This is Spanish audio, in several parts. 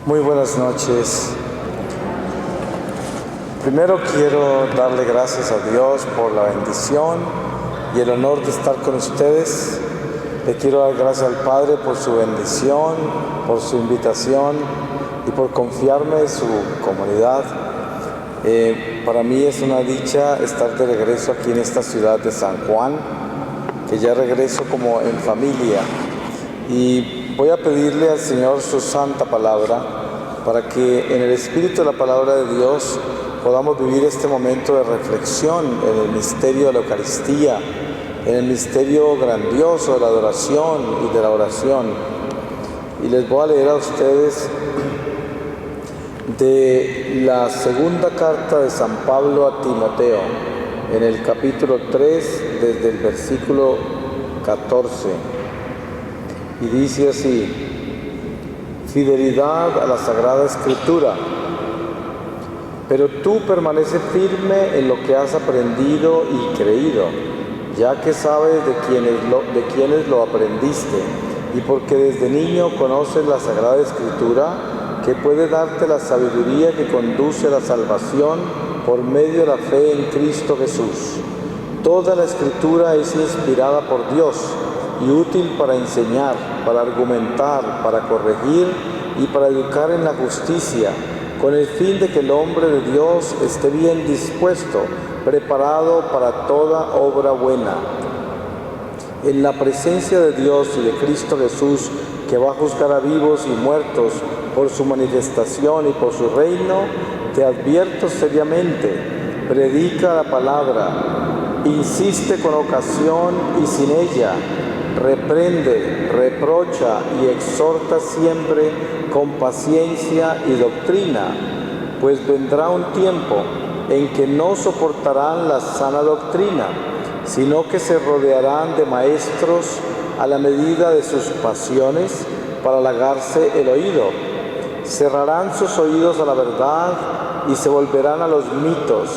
Muy buenas noches. Primero quiero darle gracias a Dios por la bendición y el honor de estar con ustedes. Le quiero dar gracias al Padre por su bendición, por su invitación y por confiarme en su comunidad. Para mí es una dicha estar de regreso aquí en esta ciudad de San Juan, que ya regreso como en familia. Y voy a pedirle al Señor su santa palabra para que en el espíritu de la palabra de Dios podamos vivir este momento de reflexión en el misterio de la Eucaristía, en el misterio grandioso de la adoración y de la oración. Y les voy a leer a ustedes de la segunda carta de San Pablo a Timoteo, en el capítulo 3, desde el versículo 14. Y dice así: fidelidad a la Sagrada Escritura. Pero tú permanece firme en lo que has aprendido y creído, ya que sabes de quiénes lo aprendiste, y porque desde niño conoces la Sagrada Escritura, que puede darte la sabiduría que conduce a la salvación por medio de la fe en Cristo Jesús. Toda la Escritura es inspirada por Dios y útil para enseñar, para argumentar, para corregir y para educar en la justicia, con el fin de que el hombre de Dios esté bien dispuesto, preparado para toda obra buena. En la presencia de Dios y de Cristo Jesús, que va a juzgar a vivos y muertos por su manifestación y por su reino, te advierto seriamente: predica la palabra, insiste con ocasión y sin ella, reprende, reprocha y exhorta siempre con paciencia y doctrina, pues vendrá un tiempo en que no soportarán la sana doctrina, sino que se rodearán de maestros a la medida de sus pasiones para halagarse el oído. Cerrarán sus oídos a la verdad y se volverán a los mitos.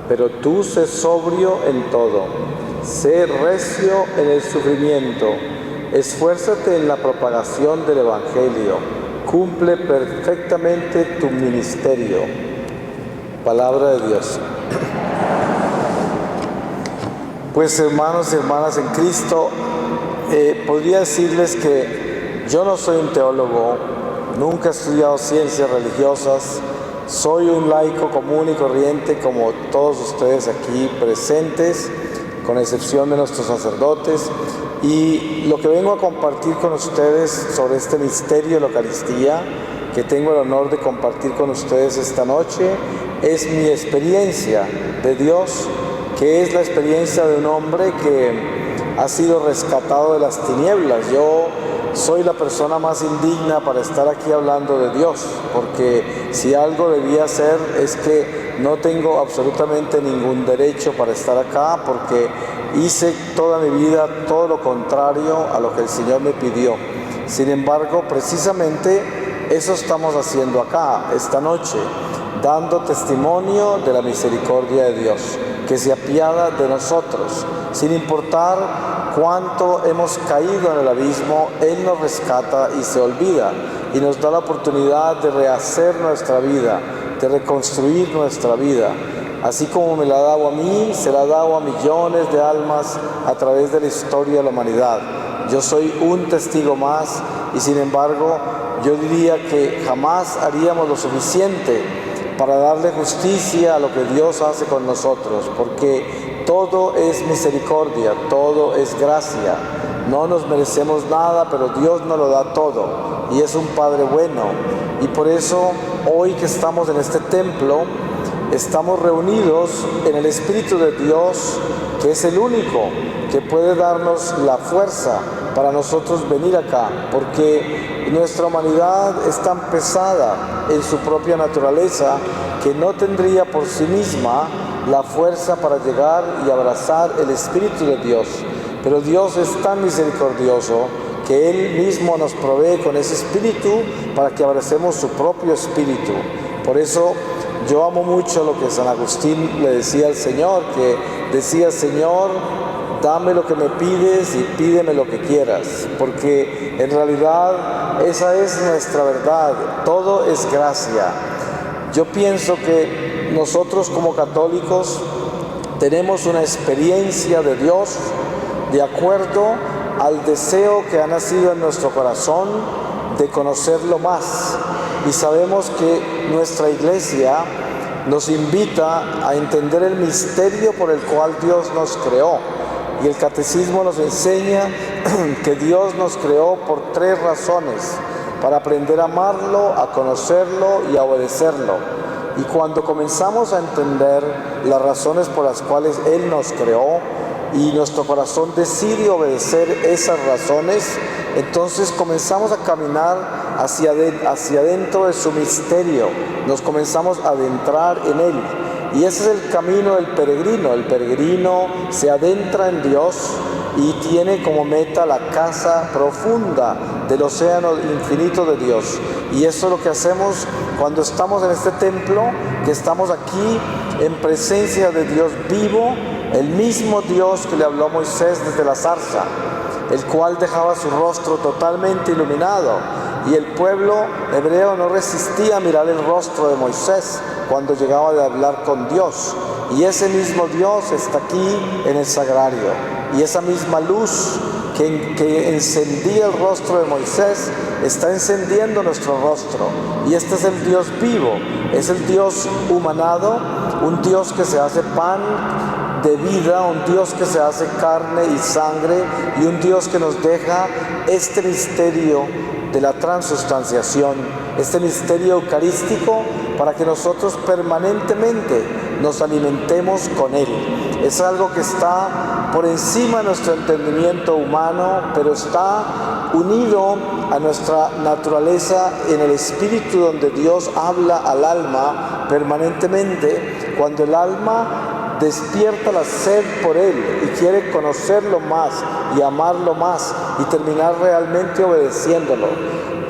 Pero tú sé sobrio en todo, sé recio en el sufrimiento, esfuérzate en la propagación del Evangelio, cumple perfectamente tu ministerio. Palabra de Dios. Pues hermanos y hermanas en Cristo, podría decirles que yo no soy un teólogo, nunca he estudiado ciencias religiosas, soy un laico común y corriente como todos ustedes aquí presentes, con excepción de nuestros sacerdotes, y lo que vengo a compartir con ustedes sobre este misterio de la Eucaristía, que tengo el honor de compartir con ustedes esta noche, es mi experiencia de Dios, que es la experiencia de un hombre que ha sido rescatado de las tinieblas. Yo soy la persona más indigna para estar aquí hablando de Dios, porque si algo debía hacer es que no tengo absolutamente ningún derecho para estar acá, porque hice toda mi vida todo lo contrario a lo que el Señor me pidió. Sin embargo, precisamente eso estamos haciendo acá, esta noche, dando testimonio de la misericordia de Dios, que se apiada de nosotros. Sin importar cuánto hemos caído en el abismo, Él nos rescata y se olvida, y nos da la oportunidad de rehacer nuestra vida, de reconstruir nuestra vida. Así como me la ha dado a mí, se la ha dado a millones de almas a través de la historia de la humanidad. Yo soy un testigo más, y sin embargo, yo diría que jamás haríamos lo suficiente para darle justicia a lo que Dios hace con nosotros, porque todo es misericordia, todo es gracia. No nos merecemos nada, pero Dios nos lo da todo, y es un Padre bueno. Y por eso, hoy que estamos en este templo, estamos reunidos en el Espíritu de Dios, que es el único que puede darnos la fuerza para nosotros venir acá, porque nuestra humanidad es tan pesada en su propia naturaleza que no tendría por sí misma la fuerza para llegar y abrazar el Espíritu de Dios. Pero Dios es tan misericordioso que Él mismo nos provee con ese Espíritu para que abracemos su propio Espíritu. Por eso yo amo mucho lo que San Agustín le decía al Señor, que decía: Señor, dame lo que me pides y pídeme lo que quieras, porque en realidad esa es nuestra verdad, todo es gracia. Yo pienso que nosotros como católicos tenemos una experiencia de Dios de acuerdo al deseo que ha nacido en nuestro corazón de conocerlo más, y sabemos que nuestra Iglesia nos invita a entender el misterio por el cual Dios nos creó, y el Catecismo nos enseña que Dios nos creó por 3 razones: para aprender a amarlo, a conocerlo y a obedecerlo. Y cuando comenzamos a entender las razones por las cuales Él nos creó y nuestro corazón decide obedecer esas razones, entonces comenzamos a caminar hacia adentro de su misterio, nos comenzamos a adentrar en Él. Y ese es el camino del peregrino. El peregrino se adentra en Dios y tiene como meta la casa profunda del océano infinito de Dios. Y eso es lo que hacemos cuando estamos en este templo, que estamos aquí en presencia de Dios vivo, el mismo Dios que le habló a Moisés desde la zarza, el cual dejaba su rostro totalmente iluminado, y el pueblo hebreo no resistía a mirar el rostro de Moisés cuando llegaba de hablar con Dios. Y ese mismo Dios está aquí en el sagrario, y esa misma luz que encendía el rostro de Moisés está encendiendo nuestro rostro. Y este es el Dios vivo, es el Dios humanado, un Dios que se hace pan de vida, un Dios que se hace carne y sangre, y un Dios que nos deja este misterio de la transustanciación, este misterio eucarístico, para que nosotros permanentemente nos alimentemos con Él. Es algo que está por encima de nuestro entendimiento humano, pero está unido a nuestra naturaleza en el Espíritu, donde Dios habla al alma permanentemente. Cuando el alma despierta la sed por Él y quiere conocerlo más y amarlo más y terminar realmente obedeciéndolo.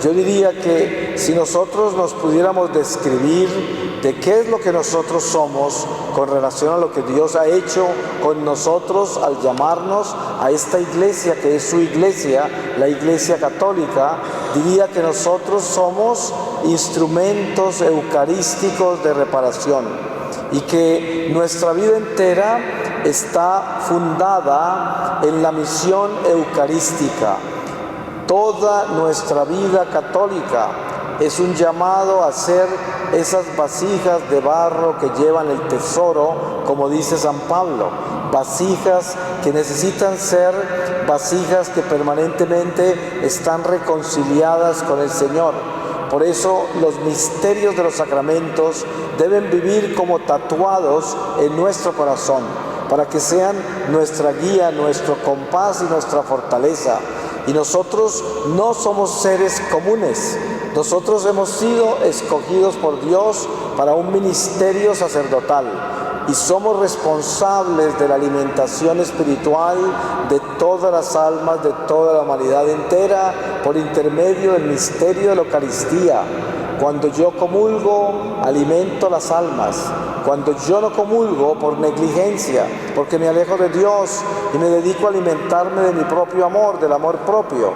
Yo diría que si nosotros nos pudiéramos describir de qué es lo que nosotros somos con relación a lo que Dios ha hecho con nosotros al llamarnos a esta iglesia, que es su iglesia, la Iglesia Católica, diría que nosotros somos instrumentos eucarísticos de reparación, y que nuestra vida entera está fundada en la misión eucarística. Toda nuestra vida católica es un llamado a ser esas vasijas de barro que llevan el tesoro, como dice San Pablo, vasijas que necesitan ser vasijas que permanentemente están reconciliadas con el Señor. Por eso los misterios de los sacramentos deben vivir como tatuados en nuestro corazón, para que sean nuestra guía, nuestro compás y nuestra fortaleza. Y nosotros no somos seres comunes, nosotros hemos sido escogidos por Dios para un ministerio sacerdotal, y somos responsables de la alimentación espiritual de todas las almas, de toda la humanidad entera, por intermedio del misterio de la Eucaristía. Cuando yo comulgo, alimento las almas. Cuando yo no comulgo por negligencia, porque me alejo de Dios y me dedico a alimentarme de mi propio amor, del amor propio,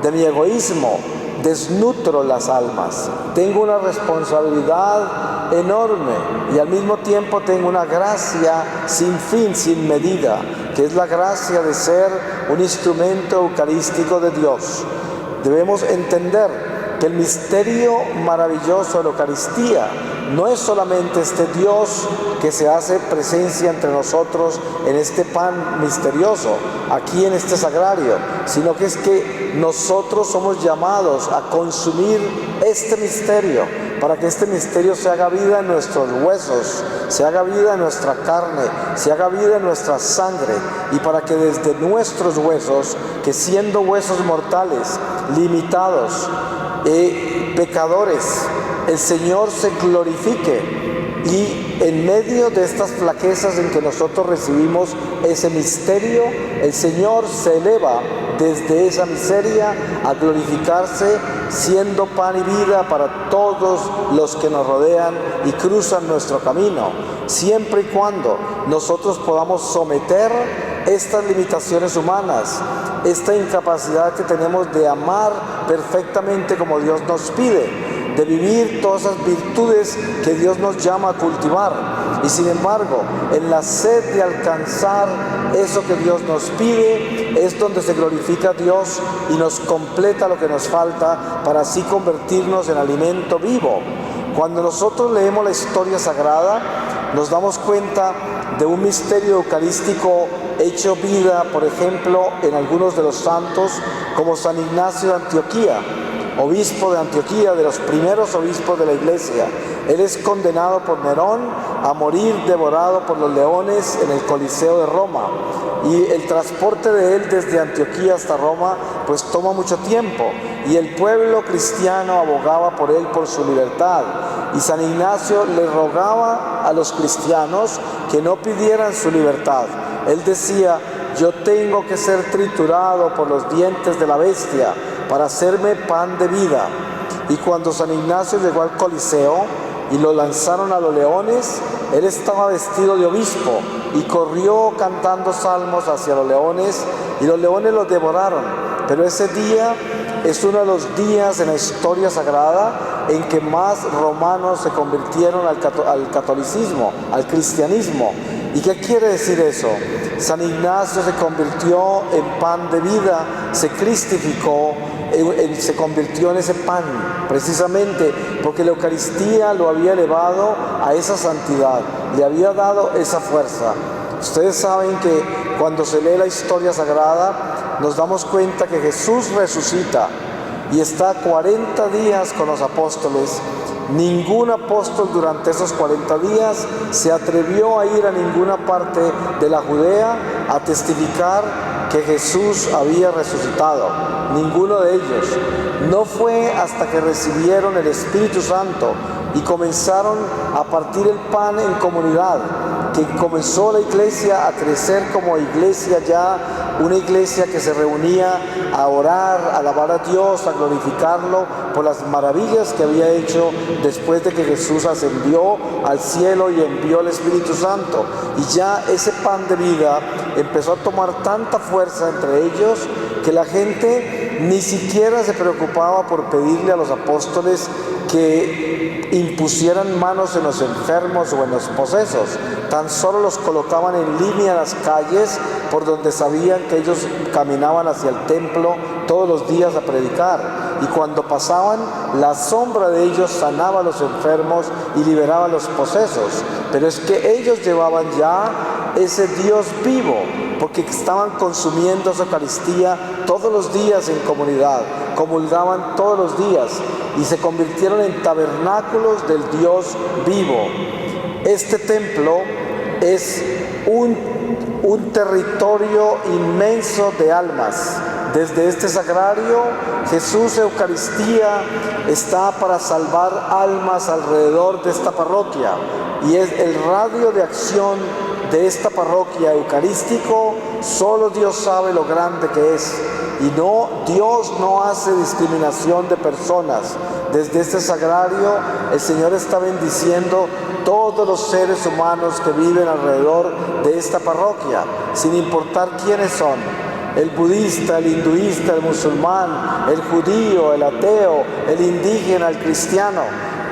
de mi egoísmo, desnutro las almas. Tengo una responsabilidad enorme y al mismo tiempo tengo una gracia sin fin, sin medida, que es la gracia de ser un instrumento eucarístico de Dios. Debemos entender que el misterio maravilloso de la Eucaristía no es solamente este Dios que se hace presencia entre nosotros en este pan misterioso, aquí en este sagrario, sino que es que nosotros somos llamados a consumir este misterio, para que este misterio se haga vida en nuestros huesos, se haga vida en nuestra carne, se haga vida en nuestra sangre, y para que desde nuestros huesos, que siendo huesos mortales, limitados, pecadores, el Señor se glorifique, y en medio de estas flaquezas en que nosotros recibimos ese misterio, el Señor se eleva desde esa miseria a glorificarse, siendo pan y vida para todos los que nos rodean y cruzan nuestro camino, siempre y cuando nosotros podamos someter estas limitaciones humanas, esta incapacidad que tenemos de amar perfectamente como Dios nos pide, de vivir todas esas virtudes que Dios nos llama a cultivar. Y sin embargo, en la sed de alcanzar eso que Dios nos pide, es donde se glorifica a Dios y nos completa lo que nos falta para así convertirnos en alimento vivo. Cuando nosotros leemos la historia sagrada, nos damos cuenta de un misterio eucarístico hecho vida, por ejemplo, en algunos de los santos, como San Ignacio de Antioquía, obispo de Antioquía, de los primeros obispos de la Iglesia. Él es condenado por Nerón a morir devorado por los leones en el Coliseo de Roma. Y el transporte de él desde Antioquía hasta Roma pues toma mucho tiempo. Y el pueblo cristiano abogaba por él, por su libertad. Y San Ignacio le rogaba a los cristianos que no pidieran su libertad. Él decía: yo tengo que ser triturado por los dientes de la bestia para hacerme pan de vida. Y cuando San Ignacio llegó al Coliseo y lo lanzaron a los leones, él estaba vestido de obispo y corrió cantando salmos hacia los leones, y los leones los devoraron. Pero ese día es uno de los días en la historia sagrada en que más romanos se convirtieron al catolicismo, al cristianismo. ¿Y qué quiere decir eso? San Ignacio se convirtió en pan de vida, se cristificó, se convirtió en ese pan, precisamente porque la Eucaristía lo había elevado a esa santidad, le había dado esa fuerza. Ustedes saben que cuando se lee la historia sagrada, nos damos cuenta que Jesús resucita y está 40 días con los apóstoles. Ningún apóstol durante esos 40 días se atrevió a ir a ninguna parte de la Judea a testificar que Jesús había resucitado. Ninguno de ellos. No fue hasta que recibieron el Espíritu Santo y comenzaron a partir el pan en comunidad, que comenzó la iglesia a crecer como iglesia ya, una iglesia que se reunía a orar, a alabar a Dios, a glorificarlo por las maravillas que había hecho después de que Jesús ascendió al cielo y envió el Espíritu Santo. Y ya ese pan de vida empezó a tomar tanta fuerza entre ellos que la gente ni siquiera se preocupaba por pedirle a los apóstoles que impusieran manos en los enfermos o en los posesos. Tan solo los colocaban en línea en las calles por donde sabían que ellos caminaban hacia el templo todos los días a predicar. Y cuando pasaban, la sombra de ellos sanaba a los enfermos y liberaba a los posesos. Pero es que ellos llevaban ya ese Dios vivo, porque estaban consumiendo esa Eucaristía todos los días en comunidad, comulgaban todos los días y se convirtieron en tabernáculos del Dios vivo. Este templo es un territorio inmenso de almas. Desde este sagrario, Jesús Eucaristía está para salvar almas alrededor de esta parroquia, y es el radio de acción de esta parroquia eucarístico. Solo Dios sabe lo grande que es. Y Dios no hace discriminación de personas. Desde este sagrario el Señor está bendiciendo todos los seres humanos que viven alrededor de esta parroquia, sin importar quiénes son: el budista, el hinduista, el musulmán, el judío, el ateo, el indígena, el cristiano.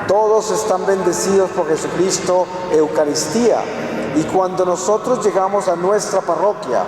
Todos están bendecidos por Jesucristo Eucaristía. Y cuando nosotros llegamos a nuestra parroquia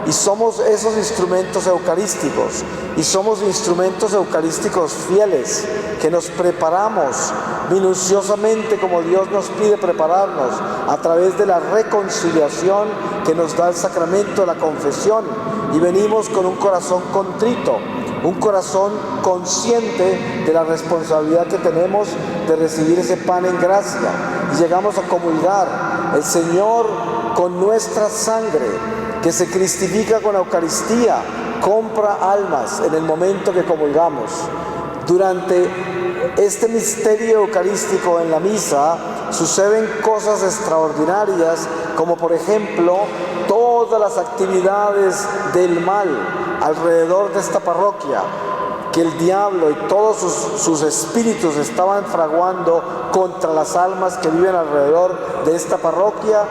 y somos esos instrumentos eucarísticos, y somos instrumentos eucarísticos fieles, que nos preparamos minuciosamente como Dios nos pide prepararnos, a través de la reconciliación que nos da el sacramento de la confesión, y venimos con un corazón contrito, un corazón consciente de la responsabilidad que tenemos de recibir ese pan en gracia, y llegamos a comulgar. El Señor, con nuestra sangre que se cristifica con la Eucaristía, compra almas en el momento que comulgamos. Durante este misterio eucarístico en la misa suceden cosas extraordinarias, como por ejemplo todas las actividades del mal alrededor de esta parroquia, que el diablo y todos sus espíritus estaban fraguando contra las almas que viven alrededor de esta parroquia,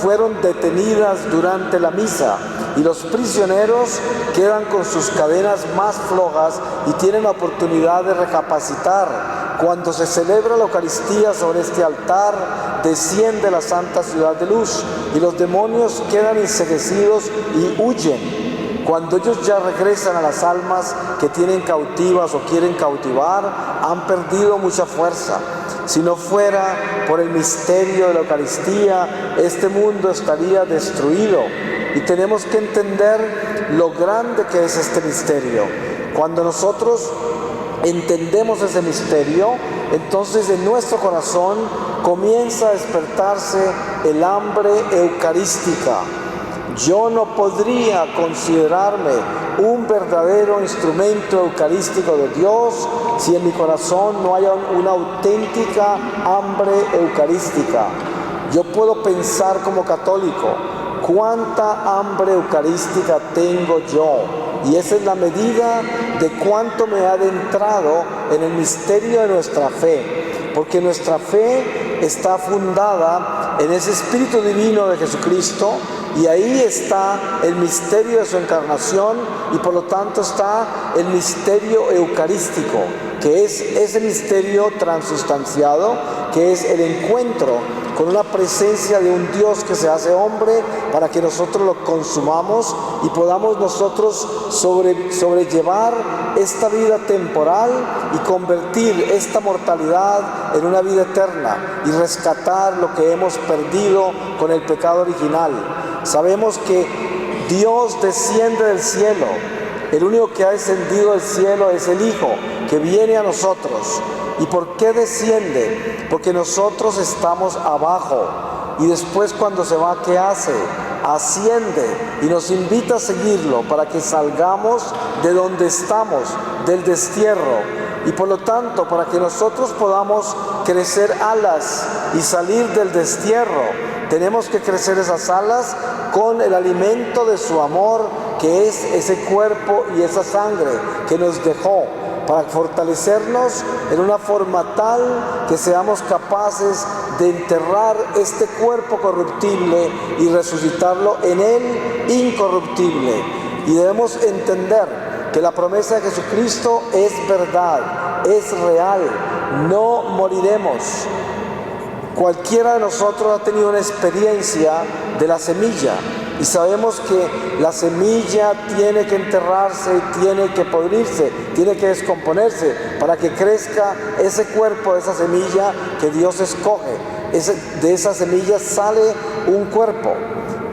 fueron detenidas durante la misa. y los prisioneros quedan con sus cadenas más flojas y tienen la oportunidad de recapacitar. Cuando se celebra la Eucaristía sobre este altar, desciende la Santa Ciudad de Luz y los demonios quedan enceguecidos y huyen. Cuando ellos ya regresan a las almas que tienen cautivas o quieren cautivar, han perdido mucha fuerza. Si no fuera por el misterio de la Eucaristía, este mundo estaría destruido. Y tenemos que entender lo grande que es este misterio. Cuando nosotros entendemos ese misterio, entonces en nuestro corazón comienza a despertarse el hambre eucarística. Yo no podría considerarme un verdadero instrumento eucarístico de Dios si en mi corazón no haya una auténtica hambre eucarística. Yo puedo pensar como católico, ¿cuánta hambre eucarística tengo yo? Y esa es la medida de cuánto me ha adentrado en el misterio de nuestra fe, porque nuestra fe está fundada en ese Espíritu Divino de Jesucristo, y ahí está el misterio de su encarnación, y por lo tanto está el misterio eucarístico, que es ese misterio transustanciado, que es el encuentro con una presencia de un Dios que se hace hombre para que nosotros lo consumamos y podamos nosotros sobrellevar esta vida temporal y convertir esta mortalidad en una vida eterna y rescatar lo que hemos perdido con el pecado original. Sabemos que Dios desciende del cielo. El único que ha descendido del cielo es el Hijo, que viene a nosotros. ¿Y por qué desciende? Porque nosotros estamos abajo. Y después cuando se va, ¿qué hace? Asciende y nos invita a seguirlo para que salgamos de donde estamos, del destierro. Y por lo tanto, para que nosotros podamos crecer alas y salir del destierro, tenemos que crecer esas alas con el alimento de su amor, que es ese cuerpo y esa sangre que nos dejó, para fortalecernos en una forma tal que seamos capaces de enterrar este cuerpo corruptible y resucitarlo en él incorruptible. Y debemos entender que la promesa de Jesucristo es verdad, es real, no moriremos. Cualquiera de nosotros ha tenido una experiencia de la semilla y sabemos que la semilla tiene que enterrarse, tiene que podrirse, tiene que descomponerse para que crezca ese cuerpo de esa semilla que Dios escoge. De esa semilla sale un cuerpo.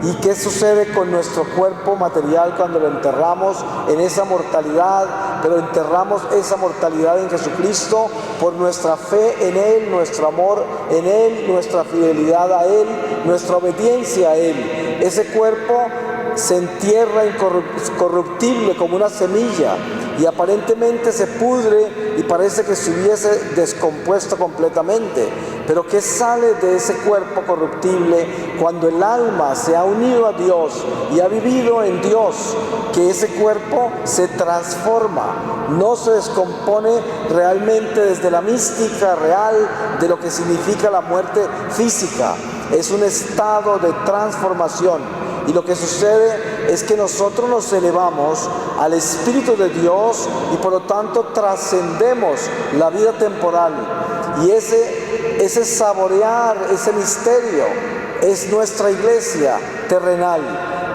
¿Y qué sucede con nuestro cuerpo material cuando lo enterramos en esa mortalidad? Pero enterramos esa mortalidad en Jesucristo por nuestra fe en Él, nuestro amor en Él, nuestra fidelidad a Él, nuestra obediencia a Él. Ese cuerpo se entierra incorruptible como una semilla y aparentemente se pudre y parece que se hubiese descompuesto completamente. Pero ¿qué sale de ese cuerpo corruptible cuando el alma se ha unido a Dios y ha vivido en Dios? Que ese cuerpo se transforma, no se descompone realmente desde la mística real de lo que significa la muerte física. Es un estado de transformación. Y lo que sucede es que nosotros nos elevamos al Espíritu de Dios y por lo tanto trascendemos la vida temporal. Y ese saborear, ese misterio, es nuestra iglesia terrenal.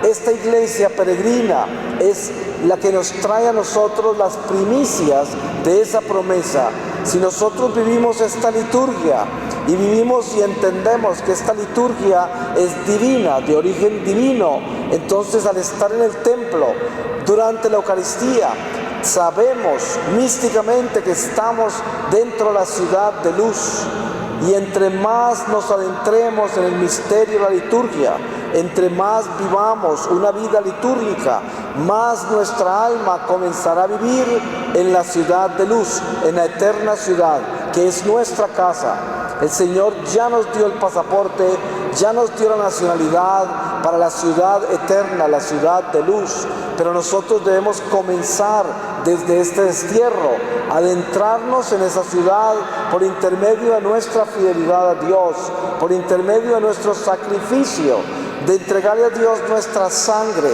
Esta iglesia peregrina es la que nos trae a nosotros las primicias de esa promesa. Si nosotros vivimos esta liturgia y vivimos y entendemos que esta liturgia es divina, de origen divino, entonces al estar en el templo durante la Eucaristía, sabemos místicamente que estamos dentro de la ciudad de luz. Y entre más nos adentremos en el misterio de la liturgia, entre más vivamos una vida litúrgica, más nuestra alma comenzará a vivir en la ciudad de luz, en la eterna ciudad, que es nuestra casa. El Señor ya nos dio el pasaporte, ya nos dio la nacionalidad para la ciudad eterna, la ciudad de luz. Pero nosotros debemos comenzar desde este destierro, adentrarnos en esa ciudad por intermedio de nuestra fidelidad a Dios, por intermedio de nuestro sacrificio. de entregarle a Dios nuestra sangre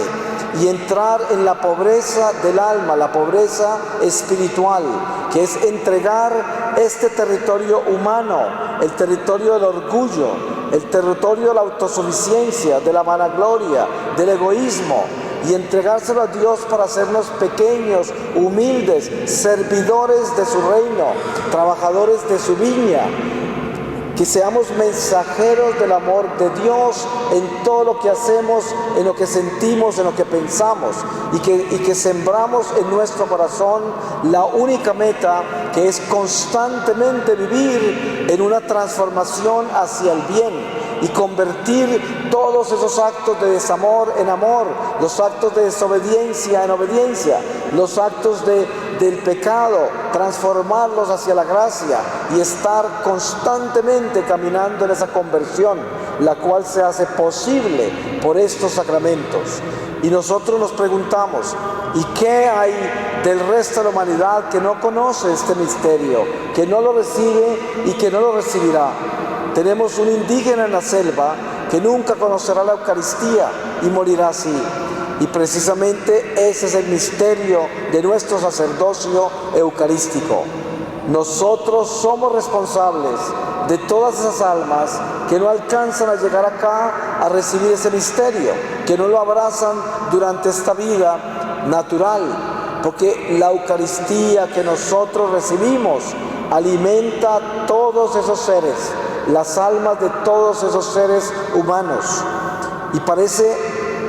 y entrar en la pobreza del alma, la pobreza espiritual, que es entregar este territorio humano, el territorio del orgullo, el territorio de la autosuficiencia, de la vanagloria, del egoísmo, y entregárselo a Dios para hacernos pequeños, humildes, servidores de su reino, trabajadores de su viña. Que seamos mensajeros del amor de Dios en todo lo que hacemos, en lo que sentimos, en lo que pensamos, y que sembramos en nuestro corazón la única meta, que es constantemente vivir en una transformación hacia el bien y convertir todos esos actos de desamor en amor, los actos de desobediencia en obediencia, los actos del pecado, transformarlos hacia la gracia y estar constantemente caminando en esa conversión, la cual se hace posible por estos sacramentos. Y nosotros nos preguntamos, ¿y qué hay del resto de la humanidad que no conoce este misterio, que no lo recibe y que no lo recibirá? Tenemos un indígena en la selva que nunca conocerá la Eucaristía y morirá así. Y precisamente ese es el misterio de nuestro sacerdocio eucarístico. Nosotros somos responsables de todas esas almas que no alcanzan a llegar acá a recibir ese misterio, que no lo abrazan durante esta vida natural, porque la Eucaristía que nosotros recibimos alimenta a todos esos seres, las almas de todos esos seres humanos. Y parece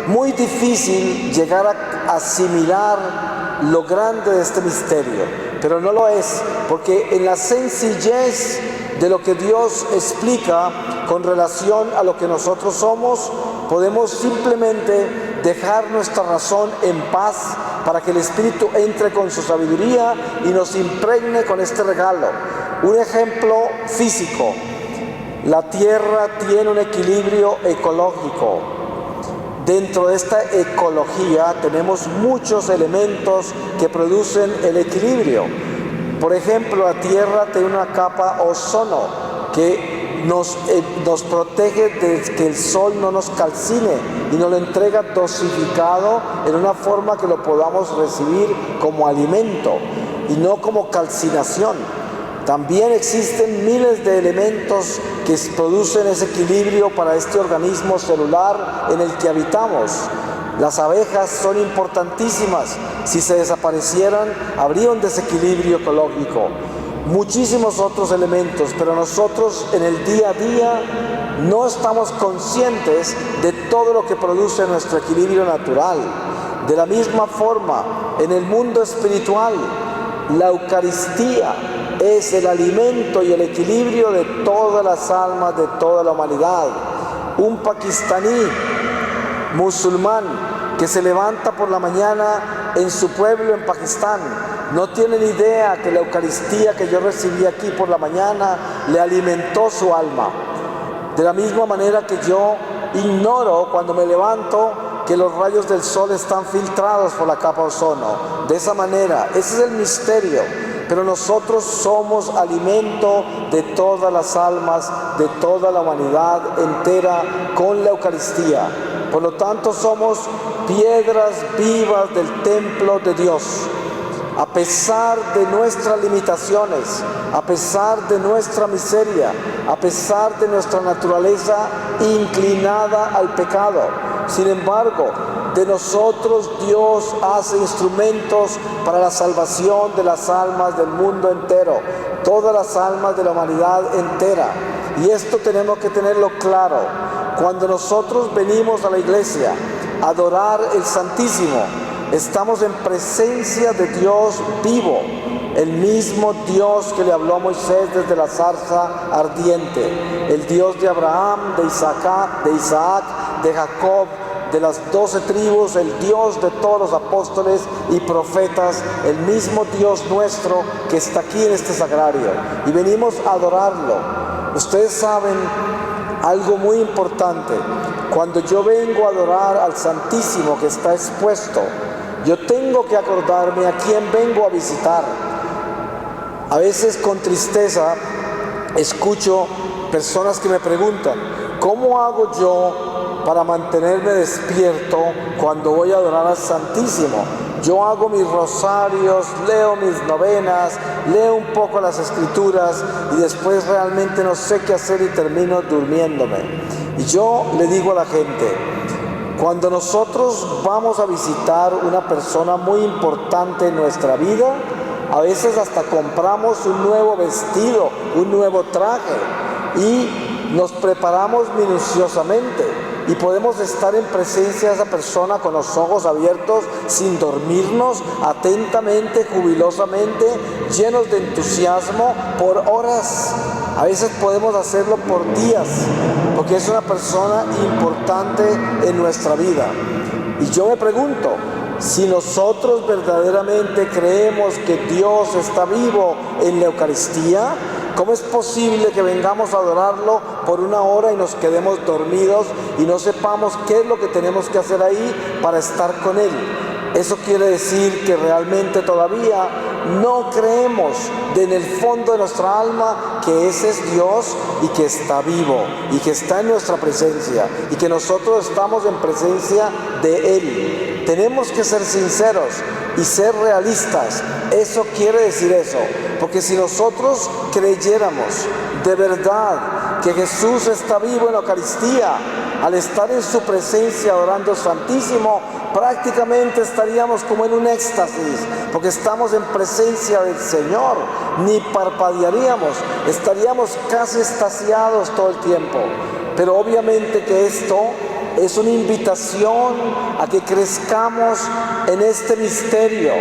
muy difícil llegar a asimilar lo grande de este misterio, pero no lo es, porque en la sencillez de lo que Dios explica con relación a lo que nosotros somos, podemos simplemente dejar nuestra razón en paz para que el Espíritu entre con su sabiduría y nos impregne con este regalo. Un ejemplo físico: la Tierra tiene un equilibrio ecológico. Dentro de esta ecología tenemos muchos elementos que producen el equilibrio. Por ejemplo, la Tierra tiene una capa ozono que nos protege de que el sol no nos calcine y nos lo entrega dosificado en una forma que lo podamos recibir como alimento y no como calcinación. También existen miles de elementos que producen ese equilibrio para este organismo celular en el que habitamos. Las abejas son importantísimas. Si se desaparecieran, habría un desequilibrio ecológico. Muchísimos otros elementos, pero nosotros en el día a día no estamos conscientes de todo lo que produce nuestro equilibrio natural. De la misma forma, en el mundo espiritual, la Eucaristía es el alimento y el equilibrio de todas las almas de toda la humanidad. Un pakistaní musulmán que se levanta por la mañana en su pueblo en Pakistán no tiene ni idea que la Eucaristía que yo recibí aquí por la mañana le alimentó su alma. De la misma manera que yo ignoro cuando me levanto que los rayos del sol están filtrados por la capa ozono. De esa manera, ese es el misterio. Pero nosotros somos alimento de todas las almas, de toda la humanidad entera con la Eucaristía. Por lo tanto, somos piedras vivas del templo de Dios. A pesar de nuestras limitaciones, a pesar de nuestra miseria, a pesar de nuestra naturaleza inclinada al pecado, sin embargo, de nosotros Dios hace instrumentos para la salvación de las almas del mundo entero, todas las almas de la humanidad entera. Y esto tenemos que tenerlo claro. Cuando nosotros venimos a la iglesia a adorar el Santísimo, estamos en presencia de Dios vivo, el mismo Dios que le habló a Moisés desde la zarza ardiente, el Dios de Abraham, de Isaac, de Jacob, de las 12 tribus, el Dios de todos los apóstoles y profetas, el mismo Dios nuestro que está aquí en este sagrario, y venimos a adorarlo. Ustedes saben algo muy importante: cuando yo vengo a adorar al Santísimo que está expuesto, yo tengo que acordarme a quién vengo a visitar. A veces con tristeza escucho personas que me preguntan: ¿cómo hago yo para mantenerme despierto cuando voy a adorar al Santísimo. Yo hago mis rosarios, leo mis novenas, leo un poco las escrituras y después realmente no sé qué hacer y termino durmiéndome. Y yo le digo a la gente, cuando nosotros vamos a visitar una persona muy importante en nuestra vida, a veces hasta compramos un nuevo vestido, un nuevo traje y nos preparamos minuciosamente. Y podemos estar en presencia de esa persona con los ojos abiertos, sin dormirnos, atentamente, jubilosamente, llenos de entusiasmo, por horas. A veces podemos hacerlo por días, porque es una persona importante en nuestra vida. Y yo me pregunto, si nosotros verdaderamente creemos que Dios está vivo en la Eucaristía, ¿cómo es posible que vengamos a adorarlo por una hora y nos quedemos dormidos y no sepamos qué es lo que tenemos que hacer ahí para estar con Él? Eso quiere decir que realmente todavía no creemos en el fondo de nuestra alma que ese es Dios y que está vivo y que está en nuestra presencia y que nosotros estamos en presencia de Él. Tenemos que ser sinceros y ser realistas. Eso quiere decir eso, porque si nosotros creyéramos de verdad que Jesús está vivo en la Eucaristía, al estar en su presencia adorando al Santísimo, prácticamente estaríamos como en un éxtasis, porque estamos en presencia del Señor, ni parpadearíamos, estaríamos casi extasiados todo el tiempo. Pero obviamente que esto es una invitación a que crezcamos en este misterio,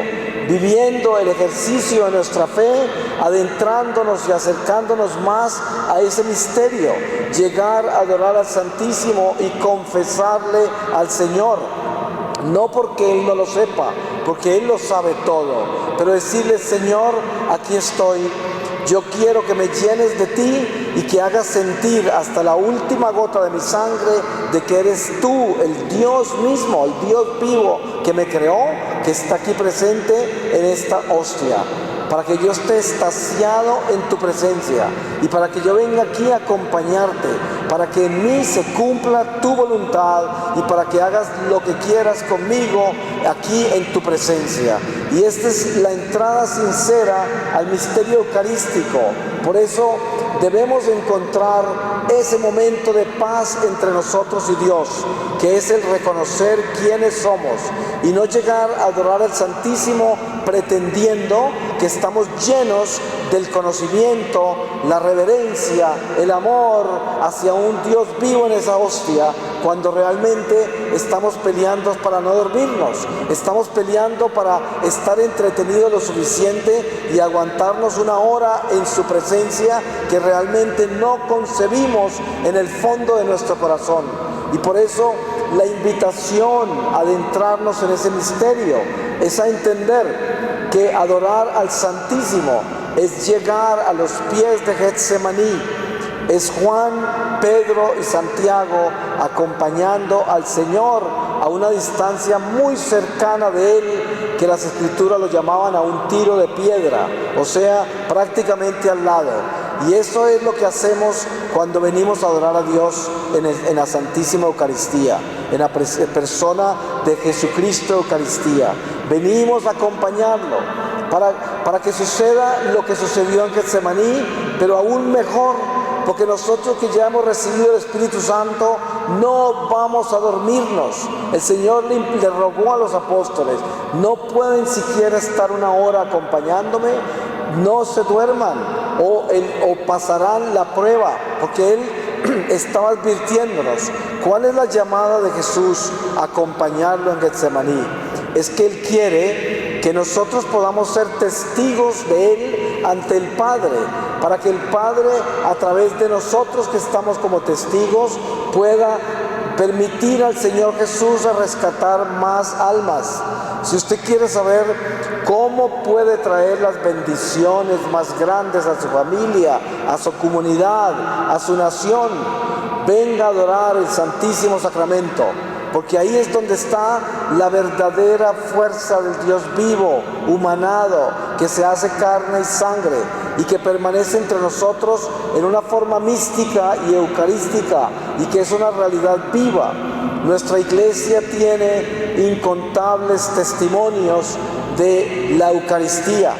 viviendo el ejercicio de nuestra fe, adentrándonos y acercándonos más a ese misterio, llegar a adorar al Santísimo y confesarle al Señor, no porque Él no lo sepa, porque Él lo sabe todo, pero decirle: Señor, aquí estoy, yo quiero que me llenes de ti y que hagas sentir hasta la última gota de mi sangre de que eres tú, el Dios mismo, el Dios vivo que me creó, que está aquí presente en esta hostia, para que yo esté extasiado en tu presencia y para que yo venga aquí a acompañarte, para que en mí se cumpla tu voluntad y para que hagas lo que quieras conmigo aquí en tu presencia. Y esta es la entrada sincera al misterio eucarístico. Por eso debemos encontrar ese momento de paz entre nosotros y Dios, que es el reconocer quiénes somos y no llegar a adorar al Santísimo pretendiendo que estamos llenos del conocimiento, la reverencia, el amor hacia un Dios vivo en esa hostia, cuando realmente estamos peleando para no dormirnos, estamos peleando para estar entretenidos lo suficiente y aguantarnos una hora en su presencia que realmente no concebimos en el fondo de nuestro corazón. Y por eso la invitación a adentrarnos en ese misterio es a entender que adorar al Santísimo es llegar a los pies de Getsemaní. Es Juan, Pedro y Santiago acompañando al Señor a una distancia muy cercana de Él, que las Escrituras lo llamaban a un tiro de piedra, o sea, prácticamente al lado. Y eso es lo que hacemos cuando venimos a adorar a Dios en la Santísima Eucaristía, en la persona de Jesucristo Eucaristía. Venimos a acompañarlo para que suceda lo que sucedió en Getsemaní, pero aún mejor, porque nosotros que ya hemos recibido el Espíritu Santo no vamos a dormirnos. El Señor le rogó a los apóstoles: no pueden siquiera estar una hora acompañándome, no se duerman o pasarán la prueba, porque Él estaba advirtiéndonos. ¿Cuál es la llamada de Jesús a acompañarlo en Getsemaní? Es que Él quiere que nosotros podamos ser testigos de Él ante el Padre, para que el Padre, a través de nosotros que estamos como testigos, pueda permitir al Señor Jesús a rescatar más almas. Si usted quiere saber cómo puede traer las bendiciones más grandes a su familia, a su comunidad, a su nación, venga a adorar el Santísimo Sacramento, porque ahí es donde está la verdadera fuerza del Dios vivo, humanado, que se hace carne y sangre y que permanece entre nosotros en una forma mística y eucarística y que es una realidad viva. Nuestra iglesia tiene incontables testimonios de la Eucaristía.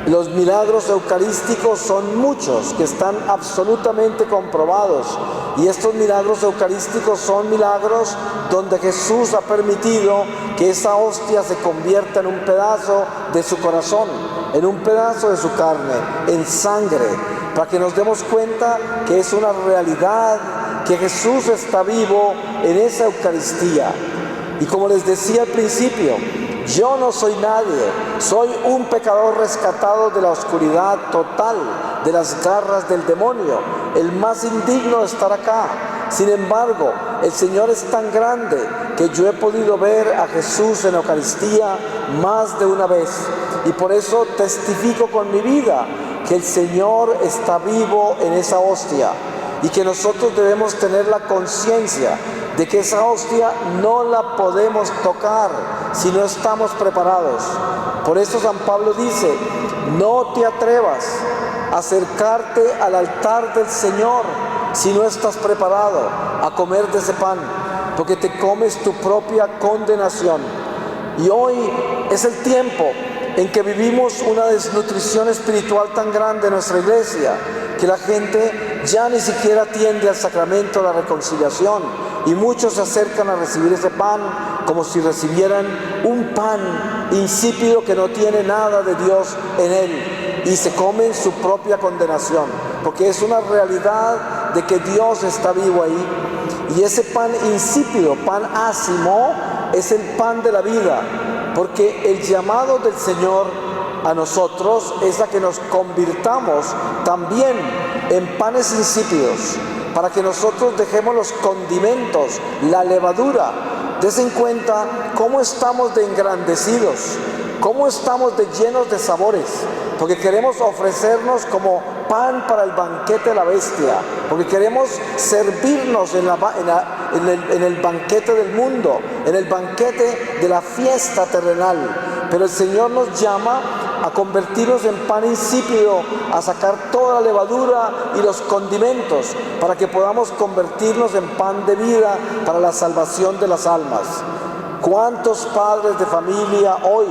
Los milagros eucarísticos son muchos, que están absolutamente comprobados. Y estos milagros eucarísticos son milagros donde Jesús ha permitido que esa hostia se convierta en un pedazo de su corazón, en un pedazo de su carne, en sangre, para que nos demos cuenta que es una realidad, que Jesús está vivo en esa Eucaristía. Y como les decía al principio, yo no soy nadie, soy un pecador rescatado de la oscuridad total, de las garras del demonio, el más indigno de estar acá. Sin embargo, el Señor es tan grande que yo he podido ver a Jesús en la Eucaristía más de una vez. Y por eso testifico con mi vida que el Señor está vivo en esa hostia y que nosotros debemos tener la conciencia de que esa hostia no la podemos tocar si no estamos preparados. Por eso San Pablo dice, no te atrevas a acercarte al altar del Señor si no estás preparado a comer de ese pan, porque te comes tu propia condenación. Y hoy es el tiempo en que vivimos una desnutrición espiritual tan grande en nuestra iglesia, que la gente ya ni siquiera atiende al sacramento de la reconciliación, y muchos se acercan a recibir ese pan como si recibieran un pan insípido que no tiene nada de Dios en él, y se comen su propia condenación, porque es una realidad de que Dios está vivo ahí. Y ese pan insípido, pan ácimo, es el pan de la vida, porque el llamado del Señor a nosotros es a que nos convirtamos también en panes insípidos, para que nosotros dejemos los condimentos, la levadura. Desen cuenta cómo estamos de engrandecidos, cómo estamos de llenos de sabores, porque queremos ofrecernos como pan para el banquete de la bestia, porque queremos servirnos en el banquete del mundo, en el banquete de la fiesta terrenal. Pero el Señor nos llama a convertirnos en pan insípido, a sacar toda la levadura y los condimentos, para que podamos convertirnos en pan de vida para la salvación de las almas. ¿Cuántos padres de familia hoy,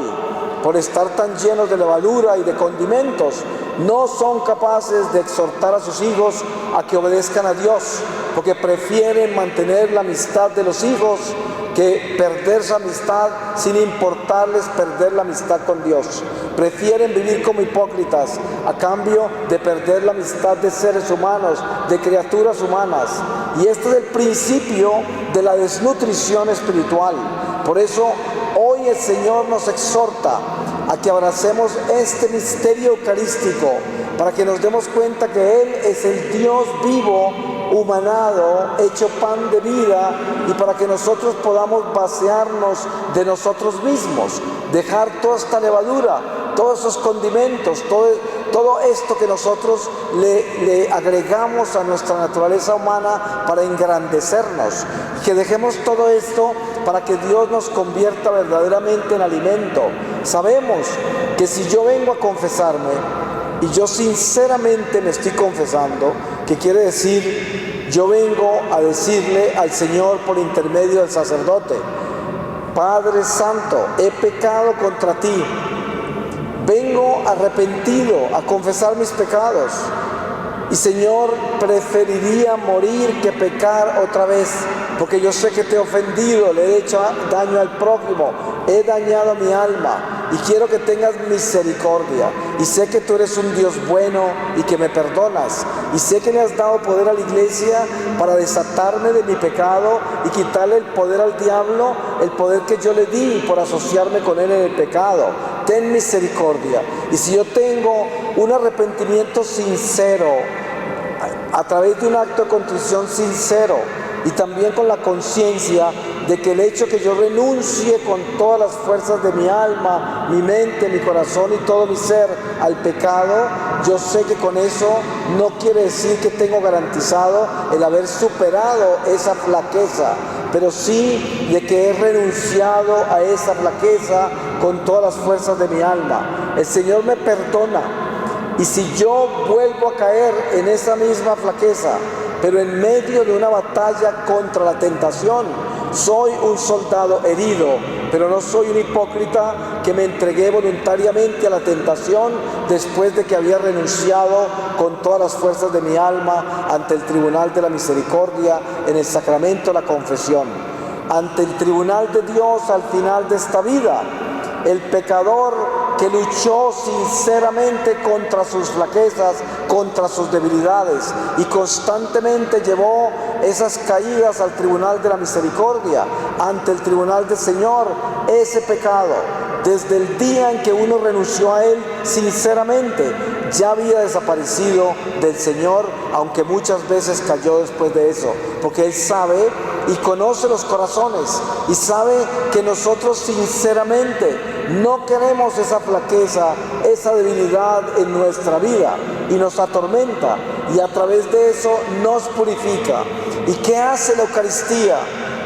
por estar tan llenos de levadura y de condimentos, no son capaces de exhortar a sus hijos a que obedezcan a Dios, porque prefieren mantener la amistad de los hijos que perder su amistad sin importarles perder la amistad con Dios? Prefieren vivir como hipócritas a cambio de perder la amistad de seres humanos, de criaturas humanas. Y este es el principio de la desnutrición espiritual. Por eso hoy el Señor nos exhorta a que abracemos este misterio eucarístico, para que nos demos cuenta que Él es el Dios vivo, humanado, hecho pan de vida, y para que nosotros podamos vaciarnos de nosotros mismos, dejar toda esta levadura, todos esos condimentos, todo esto que nosotros le agregamos a nuestra naturaleza humana para engrandecernos, que dejemos todo esto para que Dios nos convierta verdaderamente en alimento. Sabemos que si yo vengo a confesarme, y yo sinceramente me estoy confesando, que quiere decir, yo vengo a decirle al Señor por intermedio del sacerdote, Padre Santo, he pecado contra ti, vengo arrepentido a confesar mis pecados, y Señor, preferiría morir que pecar otra vez, porque yo sé que te he ofendido, le he hecho daño al prójimo, he dañado a mi alma, y quiero que tengas misericordia, y sé que tú eres un Dios bueno y que me perdonas, y sé que le has dado poder a la iglesia para desatarme de mi pecado y quitarle el poder al diablo, el poder que yo le di por asociarme con él en el pecado. Ten misericordia. Y si yo tengo un arrepentimiento sincero, a través de un acto de contrición sincero, y también con la conciencia de que el hecho que yo renuncie con todas las fuerzas de mi alma, mi mente, mi corazón y todo mi ser al pecado, yo sé que con eso no quiere decir que tengo garantizado el haber superado esa flaqueza, pero sí de que he renunciado a esa flaqueza con todas las fuerzas de mi alma. El Señor me perdona, y si yo vuelvo a caer en esa misma flaqueza, pero en medio de una batalla contra la tentación, Soy un soldado herido, pero no soy un hipócrita que me entregué voluntariamente a la tentación después de que había renunciado con todas las fuerzas de mi alma ante el tribunal de la misericordia en el sacramento de la confesión. Ante el tribunal de Dios al final de esta vida, el pecador que luchó sinceramente contra sus flaquezas, contra sus debilidades y constantemente llevó esas caídas al tribunal de la misericordia, ante el tribunal del Señor, ese pecado, desde el día en que uno renunció a él sinceramente, ya había desaparecido del Señor, aunque muchas veces cayó después de eso, porque Él sabe y conoce los corazones y sabe que nosotros sinceramente no queremos esa flaqueza, esa debilidad en nuestra vida y nos atormenta, y a través de eso nos purifica. ¿Y qué hace la Eucaristía?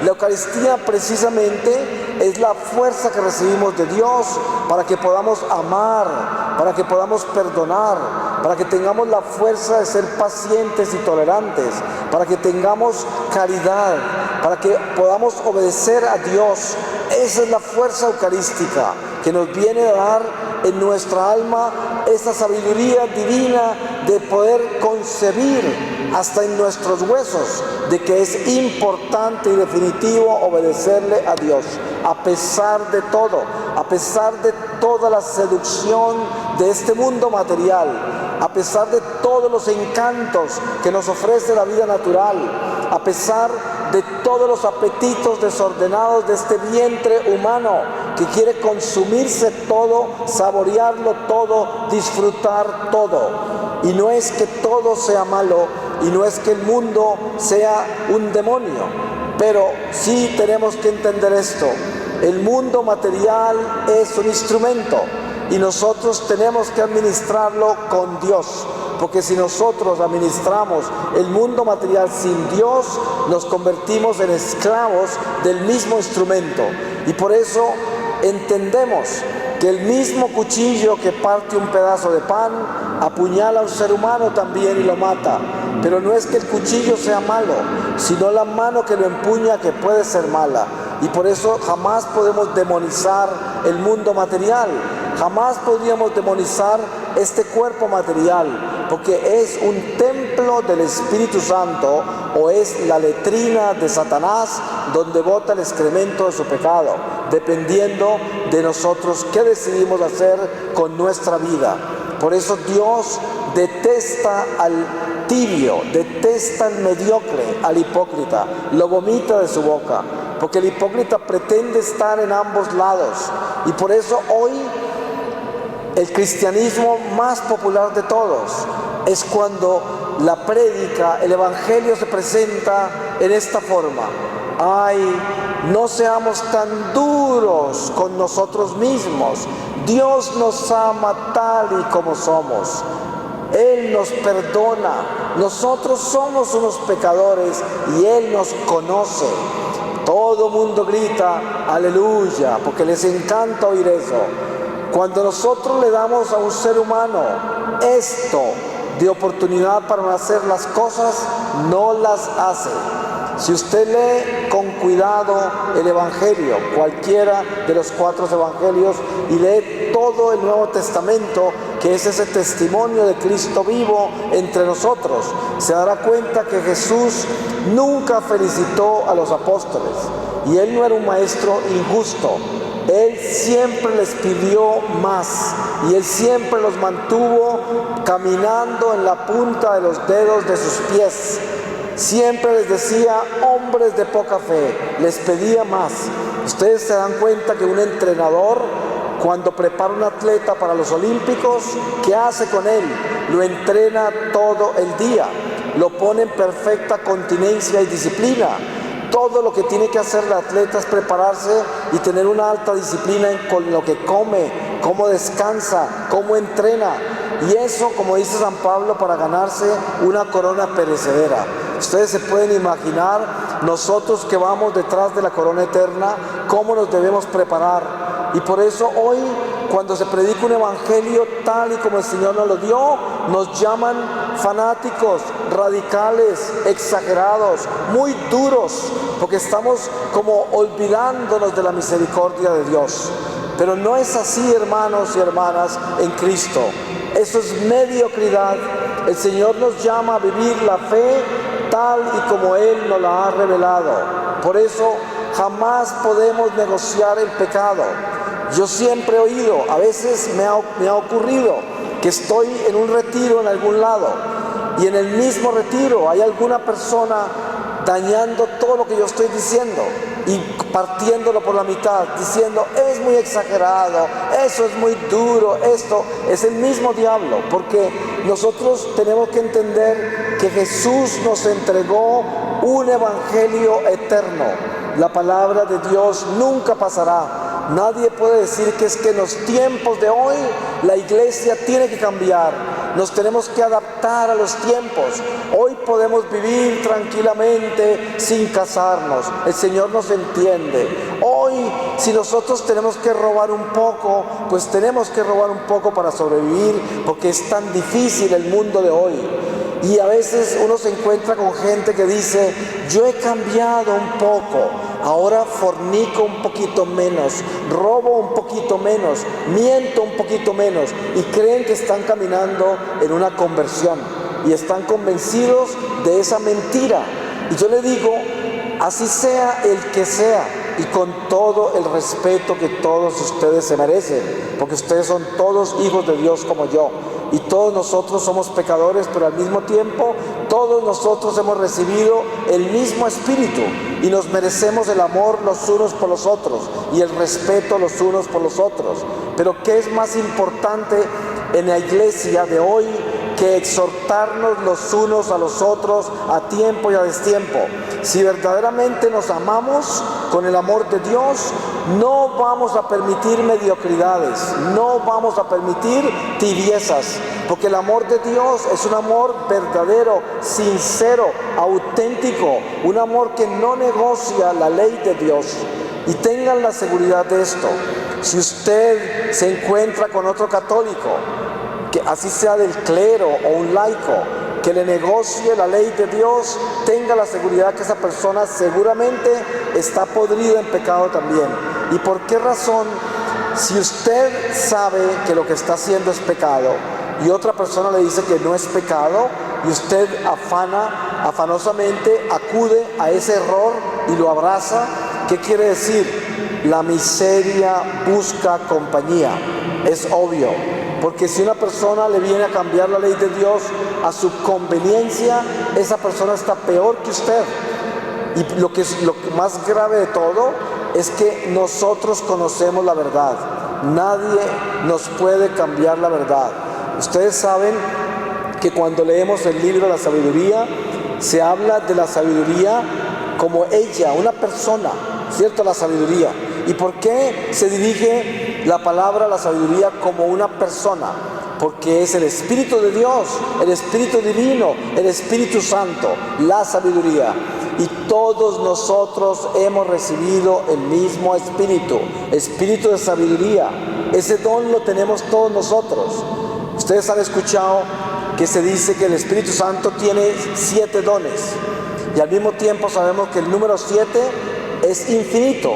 La Eucaristía precisamente es la fuerza que recibimos de Dios para que podamos amar, para que podamos perdonar, para que tengamos la fuerza de ser pacientes y tolerantes, para que tengamos caridad, para que podamos obedecer a Dios. Esa es la fuerza eucarística que nos viene a dar en nuestra alma esa sabiduría divina de poder concebir hasta en nuestros huesos de que es importante y definitivo obedecerle a Dios, a pesar de todo, a pesar de toda la seducción de este mundo material, a pesar de todos los encantos que nos ofrece la vida natural, a pesar de todos los apetitos desordenados de este vientre humano que quiere consumirse todo, saborearlo todo, disfrutar todo. Y no es que todo sea malo y no es que el mundo sea un demonio, pero sí tenemos que entender esto: el mundo material es un instrumento y nosotros tenemos que administrarlo con Dios, porque si nosotros administramos el mundo material sin Dios, nos convertimos en esclavos del mismo instrumento. Y por eso entendemos que el mismo cuchillo que parte un pedazo de pan apuñala a un ser humano también y lo mata. Pero no es que el cuchillo sea malo, sino la mano que lo empuña, que puede ser mala. Y por eso jamás podemos demonizar el mundo material, jamás podríamos demonizar este cuerpo material, porque es un templo del Espíritu Santo o es la letrina de Satanás donde bota el excremento de su pecado, dependiendo de nosotros qué decidimos hacer con nuestra vida. Por eso Dios detesta al tibio, detesta al mediocre, al hipócrita, lo vomita de su boca, porque el hipócrita pretende estar en ambos lados. Y por eso hoy el cristianismo más popular de todos es cuando la prédica, el evangelio se presenta en esta forma: ay, no seamos tan duros con nosotros mismos, Dios nos ama tal y como somos, Él nos perdona, nosotros somos unos pecadores y Él nos conoce. Todo mundo grita aleluya, porque les encanta oír eso. Cuando nosotros le damos a un ser humano esto de oportunidad para hacer las cosas, no las hace. Si usted lee con cuidado el Evangelio, cualquiera de los 4 evangelios, y lee todo el Nuevo Testamento, que es ese testimonio de Cristo vivo entre nosotros, se dará cuenta que Jesús nunca felicitó a los apóstoles, y Él no era un maestro injusto. Él siempre les pidió más y Él siempre los mantuvo caminando en la punta de los dedos de sus pies. Siempre les decía, hombres de poca fe, les pedía más. Ustedes se dan cuenta que un entrenador, cuando prepara un atleta para los olímpicos, ¿qué hace con él? Lo entrena todo el día, lo pone en perfecta continencia y disciplina. Todo lo que tiene que hacer el atleta es prepararse y tener una alta disciplina con lo que come, cómo descansa, cómo entrena. Y eso, como dice San Pablo, para ganarse una corona perecedera. Ustedes se pueden imaginar, nosotros que vamos detrás de la corona eterna, cómo nos debemos preparar. Y por eso hoy cuando se predica un evangelio tal y como el Señor nos lo dio, nos llaman fanáticos, radicales, exagerados, muy duros, porque estamos como olvidándonos de la misericordia de Dios. Pero no es así, hermanos y hermanas, en Cristo. Eso es mediocridad. El Señor nos llama a vivir la fe tal y como Él nos la ha revelado. Por eso jamás podemos negociar el pecado. Yo siempre he oído, a veces me ha ocurrido que estoy en un retiro en algún lado y en el mismo retiro hay alguna persona dañando todo lo que yo estoy diciendo y partiéndolo por la mitad, diciendo es muy exagerado, eso es muy duro, esto es el mismo diablo, porque nosotros tenemos que entender que Jesús nos entregó un evangelio eterno. La palabra de Dios nunca pasará. Nadie puede decir que es que en los tiempos de hoy la iglesia tiene que cambiar. Nos tenemos que adaptar a los tiempos. Hoy podemos vivir tranquilamente sin casarnos. El Señor nos entiende. Hoy, si nosotros tenemos que robar un poco, pues tenemos que robar un poco para sobrevivir, porque es tan difícil el mundo de hoy. Y a veces uno se encuentra con gente que dice, yo he cambiado un poco, ahora fornico un poquito menos, robo un poquito menos, miento un poquito menos, y creen que están caminando en una conversión y están convencidos de esa mentira. Y yo le digo, así sea el que sea, y con todo el respeto que todos ustedes se merecen, porque ustedes son todos hijos de Dios como yo. Y todos nosotros somos pecadores, pero al mismo tiempo todos nosotros hemos recibido el mismo Espíritu y nos merecemos el amor los unos por los otros y el respeto los unos por los otros. Pero ¿qué es más importante en la iglesia de hoy que exhortarnos los unos a los otros a tiempo y a destiempo? Si verdaderamente nos amamos con el amor de Dios, no vamos a permitir mediocridades, no vamos a permitir tibiezas, porque el amor de Dios es un amor verdadero, sincero, auténtico, un amor que no negocia la ley de Dios. Y tengan la seguridad de esto: si usted se encuentra con otro católico, que así sea del clero o un laico, que le negocie la ley de Dios, tenga la seguridad que esa persona seguramente está podrida en pecado también. ¿Y por qué razón? Si usted sabe que lo que está haciendo es pecado y otra persona le dice que no es pecado, y usted afanosamente acude a ese error y lo abraza, ¿qué quiere decir? La miseria busca compañía. Es obvio. Porque si una persona le viene a cambiar la ley de Dios a su conveniencia, esa persona está peor que usted. Y lo más grave de todo es que nosotros conocemos la verdad. Nadie nos puede cambiar la verdad. Ustedes saben que cuando leemos el libro de la sabiduría, se habla de la sabiduría como ella, una persona, ¿cierto? La sabiduría. ¿Y por qué se dirige la palabra a la sabiduría como una persona? Porque es el Espíritu de Dios, el Espíritu Divino, el Espíritu Santo, la sabiduría. Y todos nosotros hemos recibido el mismo Espíritu, Espíritu de sabiduría. Ese don lo tenemos todos nosotros. Ustedes han escuchado que se dice que el Espíritu Santo tiene 7 dones. Y al mismo tiempo sabemos que el número 7 es infinito,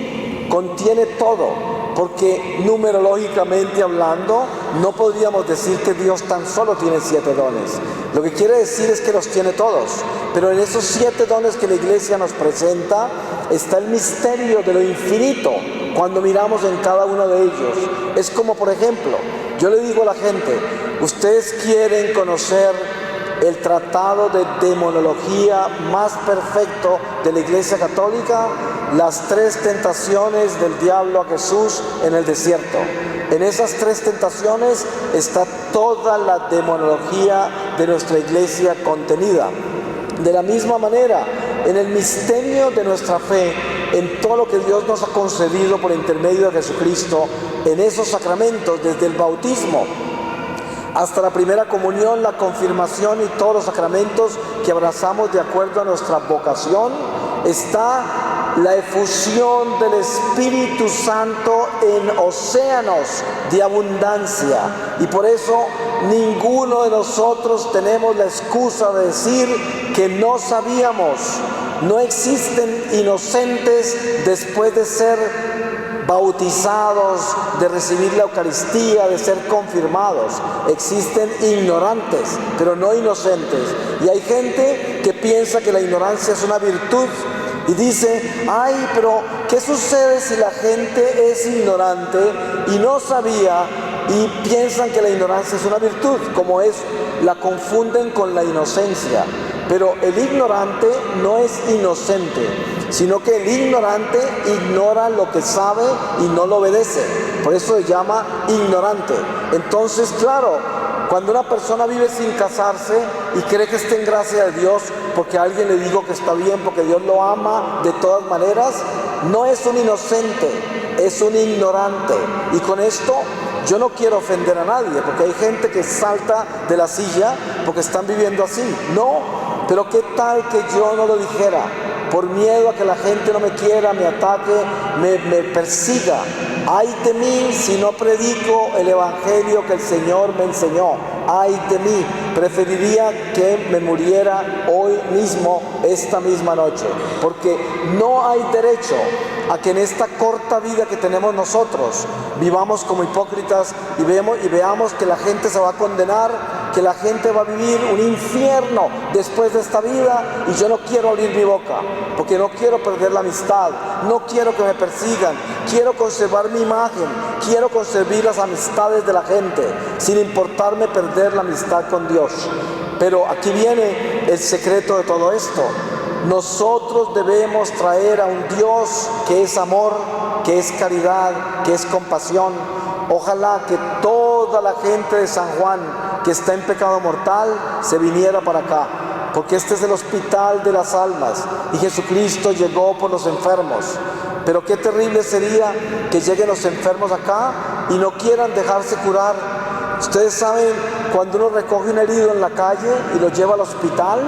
contiene todo. Porque numerológicamente hablando, no podríamos decir que Dios tan solo tiene 7 dones. Lo que quiere decir es que los tiene todos. Pero en esos 7 dones que la iglesia nos presenta, está el misterio de lo infinito cuando miramos en cada uno de ellos. Es como, por ejemplo, yo le digo a la gente, ¿ustedes quieren conocer el tratado de demonología más perfecto de la Iglesia Católica? Las 3 tentaciones del diablo a Jesús en el desierto. En esas 3 tentaciones está toda la demonología de nuestra iglesia contenida. De la misma manera, en el misterio de nuestra fe, en todo lo que Dios nos ha concedido por intermedio de Jesucristo, en esos sacramentos, desde el bautismo hasta la primera comunión, la confirmación y todos los sacramentos que abrazamos de acuerdo a nuestra vocación, está la efusión del Espíritu Santo en océanos de abundancia. Y por eso ninguno de nosotros tenemos la excusa de decir que no sabíamos. No existen inocentes después de ser bautizados, de recibir la Eucaristía, de ser confirmados. Existen ignorantes, pero no inocentes. Y hay gente que piensa que la ignorancia es una virtud y dice: ay, pero ¿qué sucede si la gente es ignorante y no sabía? Y piensan que la ignorancia es una virtud, como es, la confunden con la inocencia. Pero el ignorante no es inocente, sino que el ignorante ignora lo que sabe y no lo obedece. Por eso se llama ignorante. Entonces, claro, cuando una persona vive sin casarse y cree que está en gracia de Dios porque alguien le dijo que está bien, porque Dios lo ama de todas maneras, no es un inocente, es un ignorante. Y con esto yo no quiero ofender a nadie, porque hay gente que salta de la silla porque están viviendo así. No, pero ¿qué tal que yo no lo dijera? Por miedo a que la gente no me quiera, me ataque, me persiga. Ay de mí si no predico el evangelio que el Señor me enseñó. Ay de mí, preferiría que me muriera hoy mismo, esta misma noche. Porque no hay derecho a que en esta corta vida que tenemos nosotros vivamos como hipócritas y veamos que la gente se va a condenar, que la gente va a vivir un infierno después de esta vida. Y yo no quiero abrir mi boca, porque no quiero perder la amistad, no quiero que me persigan, quiero conservar mi imagen, quiero conservar las amistades de la gente, sin importarme perder la amistad con Dios. Pero aquí viene el secreto de todo esto. Nosotros debemos traer a un Dios que es amor, que es caridad, que es compasión. Ojalá que toda la gente de San Juan que está en pecado mortal se viniera para acá, porque este es el hospital de las almas y Jesucristo llegó por los enfermos. Pero qué terrible sería que lleguen los enfermos acá y no quieran dejarse curar. Ustedes saben, cuando uno recoge un herido en la calle y lo lleva al hospital,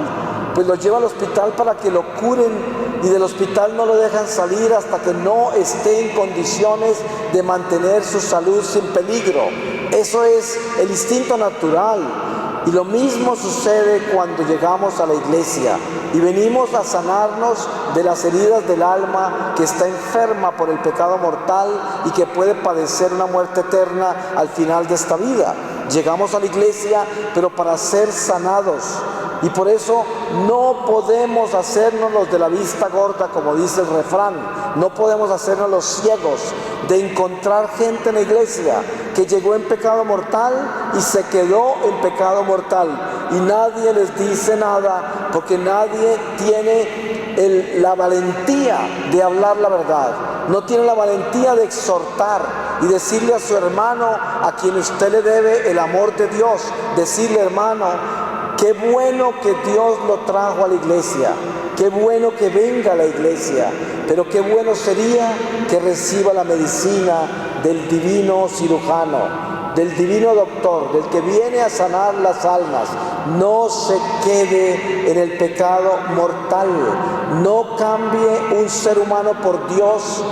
pues lo lleva al hospital para que lo curen, y del hospital no lo dejan salir hasta que no esté en condiciones de mantener su salud sin peligro. Eso es el instinto natural. Y lo mismo sucede cuando llegamos a la iglesia y venimos a sanarnos de las heridas del alma que está enferma por el pecado mortal y que puede padecer una muerte eterna al final de esta vida. Llegamos a la iglesia, pero para ser sanados. Y por eso no podemos hacernos los de la vista gorda, como dice el refrán. No podemos hacernos los ciegos de encontrar gente en la iglesia que llegó en pecado mortal y se quedó en pecado mortal. Y nadie les dice nada, porque nadie tiene la valentía de hablar la verdad. No tiene la valentía de exhortar y decirle a su hermano, a quien usted le debe el amor de Dios, decirle: hermano, qué bueno que Dios lo trajo a la iglesia, qué bueno que venga a la iglesia, pero qué bueno sería que reciba la medicina del divino cirujano, del divino doctor, del que viene a sanar las almas. No se quede en el pecado mortal, no cambie un ser humano por Dios.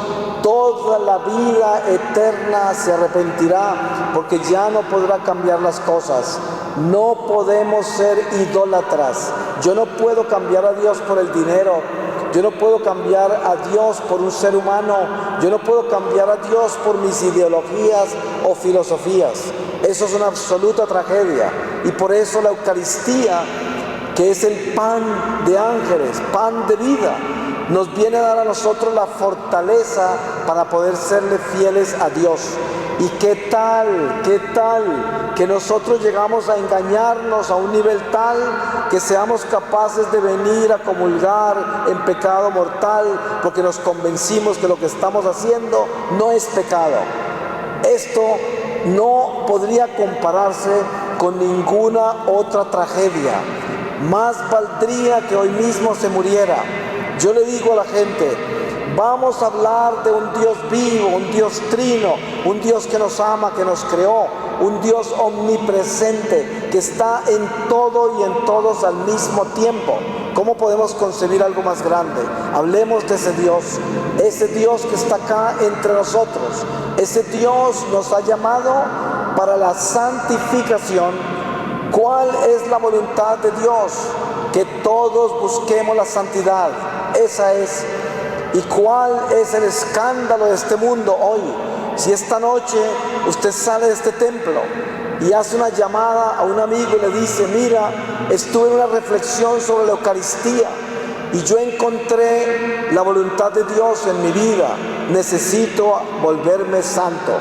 Toda la vida eterna se arrepentirá, porque ya no podrá cambiar las cosas. No podemos ser idólatras. Yo no puedo cambiar a Dios por el dinero. Yo no puedo cambiar a Dios por un ser humano. Yo no puedo cambiar a Dios por mis ideologías o filosofías. Eso es una absoluta tragedia. Y por eso la Eucaristía, que es el pan de ángeles, pan de vida, nos viene a dar a nosotros la fortaleza para poder serle fieles a Dios. ¿Y qué tal que nosotros llegamos a engañarnos a un nivel tal que seamos capaces de venir a comulgar en pecado mortal porque nos convencimos que lo que estamos haciendo no es pecado? Esto no podría compararse con ninguna otra tragedia. Más valdría que hoy mismo se muriera. Yo le digo a la gente: vamos a hablar de un Dios vivo, un Dios trino, un Dios que nos ama, que nos creó, un Dios omnipresente, que está en todo y en todos al mismo tiempo. ¿Cómo podemos concebir algo más grande? Hablemos de ese Dios que está acá entre nosotros. Ese Dios nos ha llamado para la santificación. ¿Cuál es la voluntad de Dios? Que todos busquemos la santidad. Esa es. ¿Y cuál es el escándalo de este mundo hoy? Si esta noche usted sale de este templo y hace una llamada a un amigo y le dice: mira, estuve en una reflexión sobre la Eucaristía y yo encontré la voluntad de Dios en mi vida, necesito volverme santo.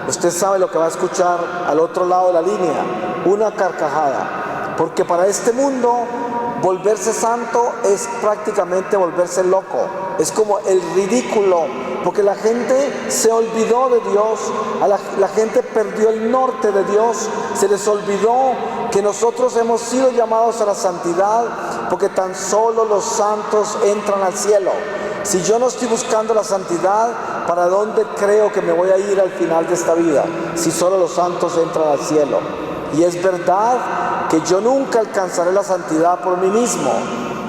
Usted sabe lo que va a escuchar al otro lado de la línea: una carcajada. Porque para este mundo volverse santo es prácticamente volverse loco, es como el ridículo, porque la gente se olvidó de Dios, la gente perdió el norte de Dios, se les olvidó que nosotros hemos sido llamados a la santidad, porque tan solo los santos entran al cielo. Si yo no estoy buscando la santidad, ¿para dónde creo que me voy a ir al final de esta vida? Si solo los santos entran al cielo. Y es verdad que yo nunca alcanzaré la santidad por mí mismo,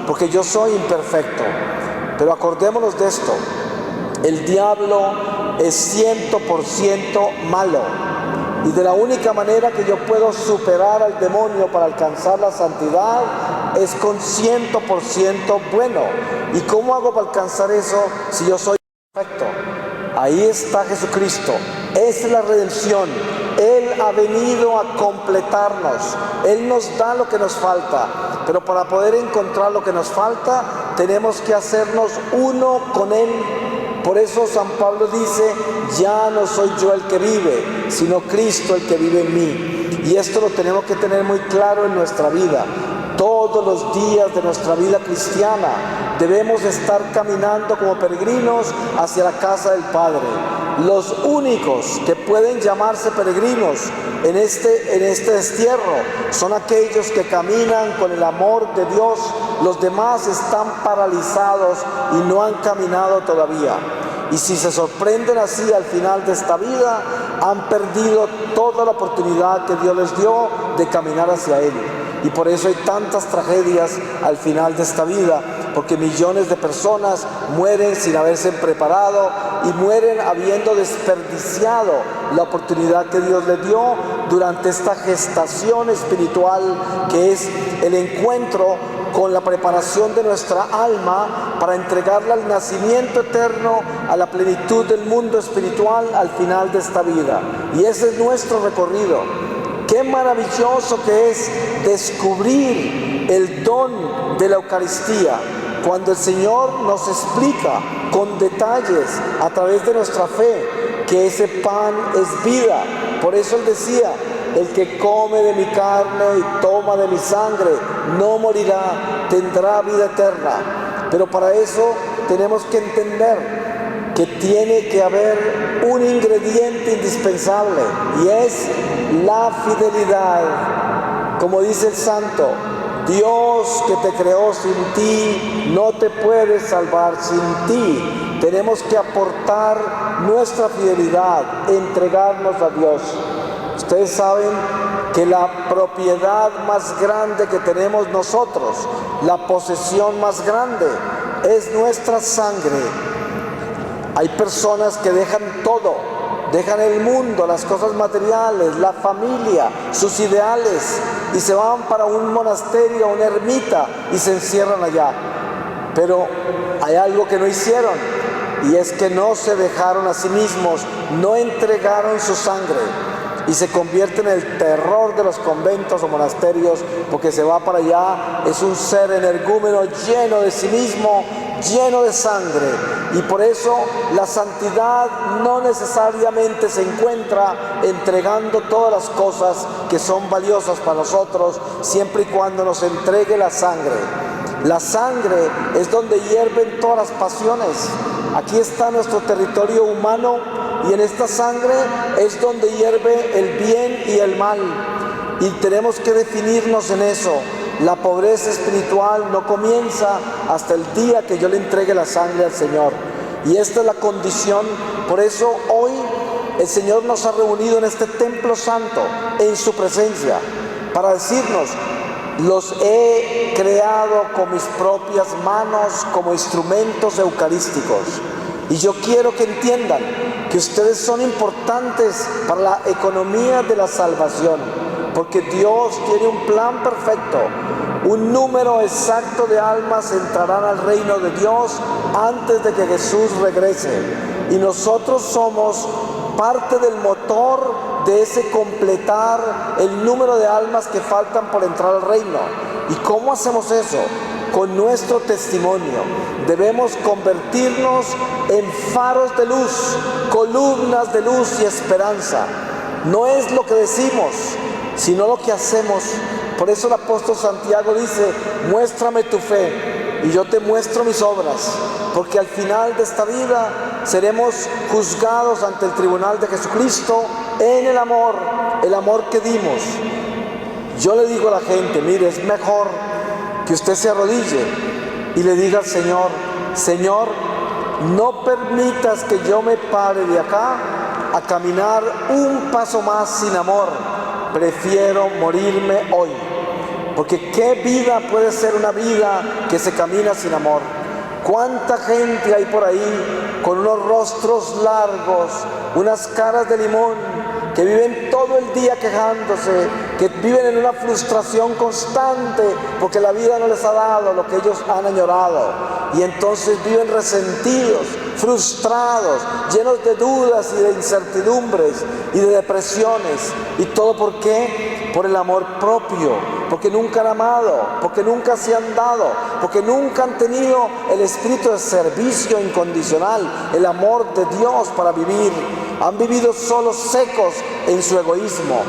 porque yo soy imperfecto. Pero acordémonos de esto: el diablo es 100% malo, y de la única manera que yo puedo superar al demonio para alcanzar la santidad es con 100% bueno. ¿Y cómo hago para alcanzar eso si yo soy perfecto? Ahí está Jesucristo. Esa es la redención. Él ha venido a completarnos. Él nos da lo que nos falta. Pero para poder encontrar lo que nos falta, tenemos que hacernos uno con Él. Por eso San Pablo dice: ya no soy yo el que vive, sino Cristo el que vive en mí. Y esto lo tenemos que tener muy claro en nuestra vida. Todos los días de nuestra vida cristiana debemos estar caminando como peregrinos hacia la casa del Padre. Los únicos que pueden llamarse peregrinos en este destierro son aquellos que caminan con el amor de Dios. Los demás están paralizados y no han caminado todavía. Y si se sorprenden así al final de esta vida, han perdido toda la oportunidad que Dios les dio de caminar hacia Él. Y por eso hay tantas tragedias al final de esta vida, porque millones de personas mueren sin haberse preparado y mueren habiendo desperdiciado la oportunidad que Dios les dio durante esta gestación espiritual, que es el encuentro con la preparación de nuestra alma para entregarla al nacimiento eterno, a la plenitud del mundo espiritual al final de esta vida. Y ese es nuestro recorrido. Qué maravilloso que es descubrir el don de la Eucaristía, cuando el Señor nos explica con detalles a través de nuestra fe que ese pan es vida. Por eso Él decía: el que come de mi carne y toma de mi sangre no morirá, tendrá vida eterna. Pero para eso tenemos que entender que tiene que haber un ingrediente indispensable, y es la fidelidad. Como dice el santo: Dios que te creó sin ti no te puede salvar sin ti. Tenemos que aportar nuestra fidelidad, entregarnos a Dios. Ustedes saben que la propiedad más grande que tenemos nosotros, la posesión más grande, es nuestra sangre. Hay personas que dejan todo, dejan el mundo, las cosas materiales, la familia, sus ideales, y se van para un monasterio, una ermita, y se encierran allá. Pero hay algo que no hicieron, y es que no se dejaron a sí mismos, no entregaron su sangre, y se convierte en el terror de los conventos o monasterios, porque se va para allá, es un ser energúmeno lleno de sí mismo, lleno de sangre. Y por eso la santidad no necesariamente se encuentra entregando todas las cosas que son valiosas para nosotros, siempre y cuando nos entregue la sangre. La sangre es donde hierven todas las pasiones. Aquí está nuestro territorio humano, y en esta sangre es donde hierve el bien y el mal. Y tenemos que definirnos en eso. La pobreza espiritual no comienza hasta el día que yo le entregue la sangre al Señor. Y esta es la condición. Por eso hoy el Señor nos ha reunido en este templo santo, en su presencia, para decirnos: los he creado con mis propias manos como instrumentos eucarísticos. Y yo quiero que entiendan que ustedes son importantes para la economía de la salvación, porque Dios tiene un plan perfecto. Un número exacto de almas entrarán al reino de Dios antes de que Jesús regrese. Y nosotros somos parte del motor de ese completar el número de almas que faltan por entrar al reino. ¿Y cómo hacemos eso? Con nuestro testimonio. Debemos convertirnos en faros de luz, columnas de luz y esperanza. No es lo que decimos, sino lo que hacemos. Por eso el apóstol Santiago dice: muéstrame tu fe y yo te muestro mis obras, porque al final de esta vida seremos juzgados ante el tribunal de Jesucristo en el amor que dimos. Yo le digo a la gente: mire, es mejor que usted se arrodille y le diga al Señor: Señor, no permitas que yo me pare de acá a caminar un paso más sin amor. Prefiero morirme hoy. Porque ¿qué vida puede ser una vida que se camina sin amor? ¿Cuánta gente hay por ahí con unos rostros largos, unas caras de limón, que viven todo el día quejándose, que viven en una frustración constante porque la vida no les ha dado lo que ellos han añorado, y entonces viven resentidos, frustrados, llenos de dudas y de incertidumbres y de depresiones? ¿Y todo por qué? Por el amor propio, porque nunca han amado, porque nunca se han dado, porque nunca han tenido el espíritu de servicio incondicional, el amor de Dios para vivir. Han vivido solos, secos en su egoísmo.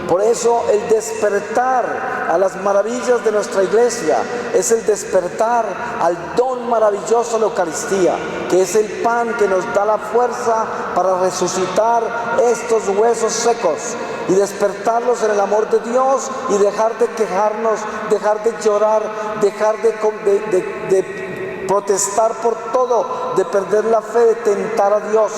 Por eso el despertar a las maravillas de nuestra iglesia es el despertar al don maravilloso de la Eucaristía, que es el pan que nos da la fuerza para resucitar estos huesos secos y despertarlos en el amor de Dios, y dejar de quejarnos, dejar de llorar, dejar de protestar por todo, de perder la fe, de tentar a Dios,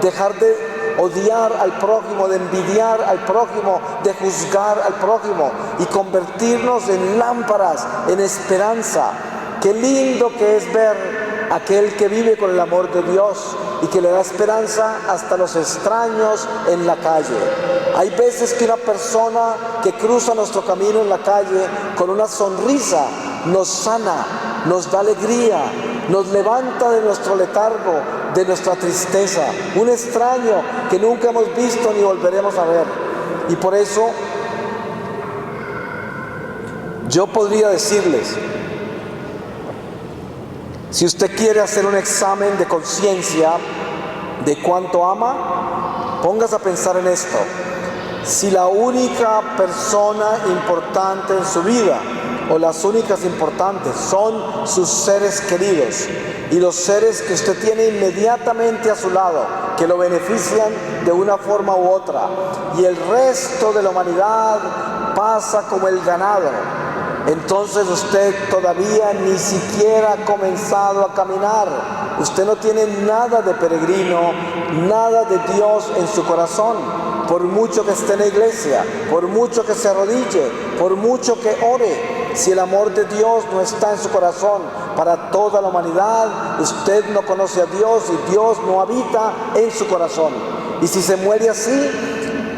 dejar de odiar al prójimo, de envidiar al prójimo, de juzgar al prójimo, y convertirnos en lámparas, en esperanza. Qué lindo que es ver aquel que vive con el amor de Dios y que le da esperanza hasta los extraños en la calle. Hay veces que una persona que cruza nuestro camino en la calle con una sonrisa nos sana, nos da alegría, nos levanta de nuestro letargo, de nuestra tristeza. Un extraño que nunca hemos visto ni volveremos a ver. Y por eso yo podría decirles: si usted quiere hacer un examen de conciencia de cuánto ama, póngase a pensar en esto. Si la única persona importante en su vida, o las únicas importantes, son sus seres queridos y los seres que usted tiene inmediatamente a su lado, que lo benefician de una forma u otra, y el resto de la humanidad pasa como el ganado, entonces usted todavía ni siquiera ha comenzado a caminar. Usted no tiene nada de peregrino, nada de Dios en su corazón. Por mucho que esté en la iglesia, por mucho que se arrodille, por mucho que ore, si el amor de Dios no está en su corazón para toda la humanidad, usted no conoce a Dios y Dios no habita en su corazón. Y si se muere así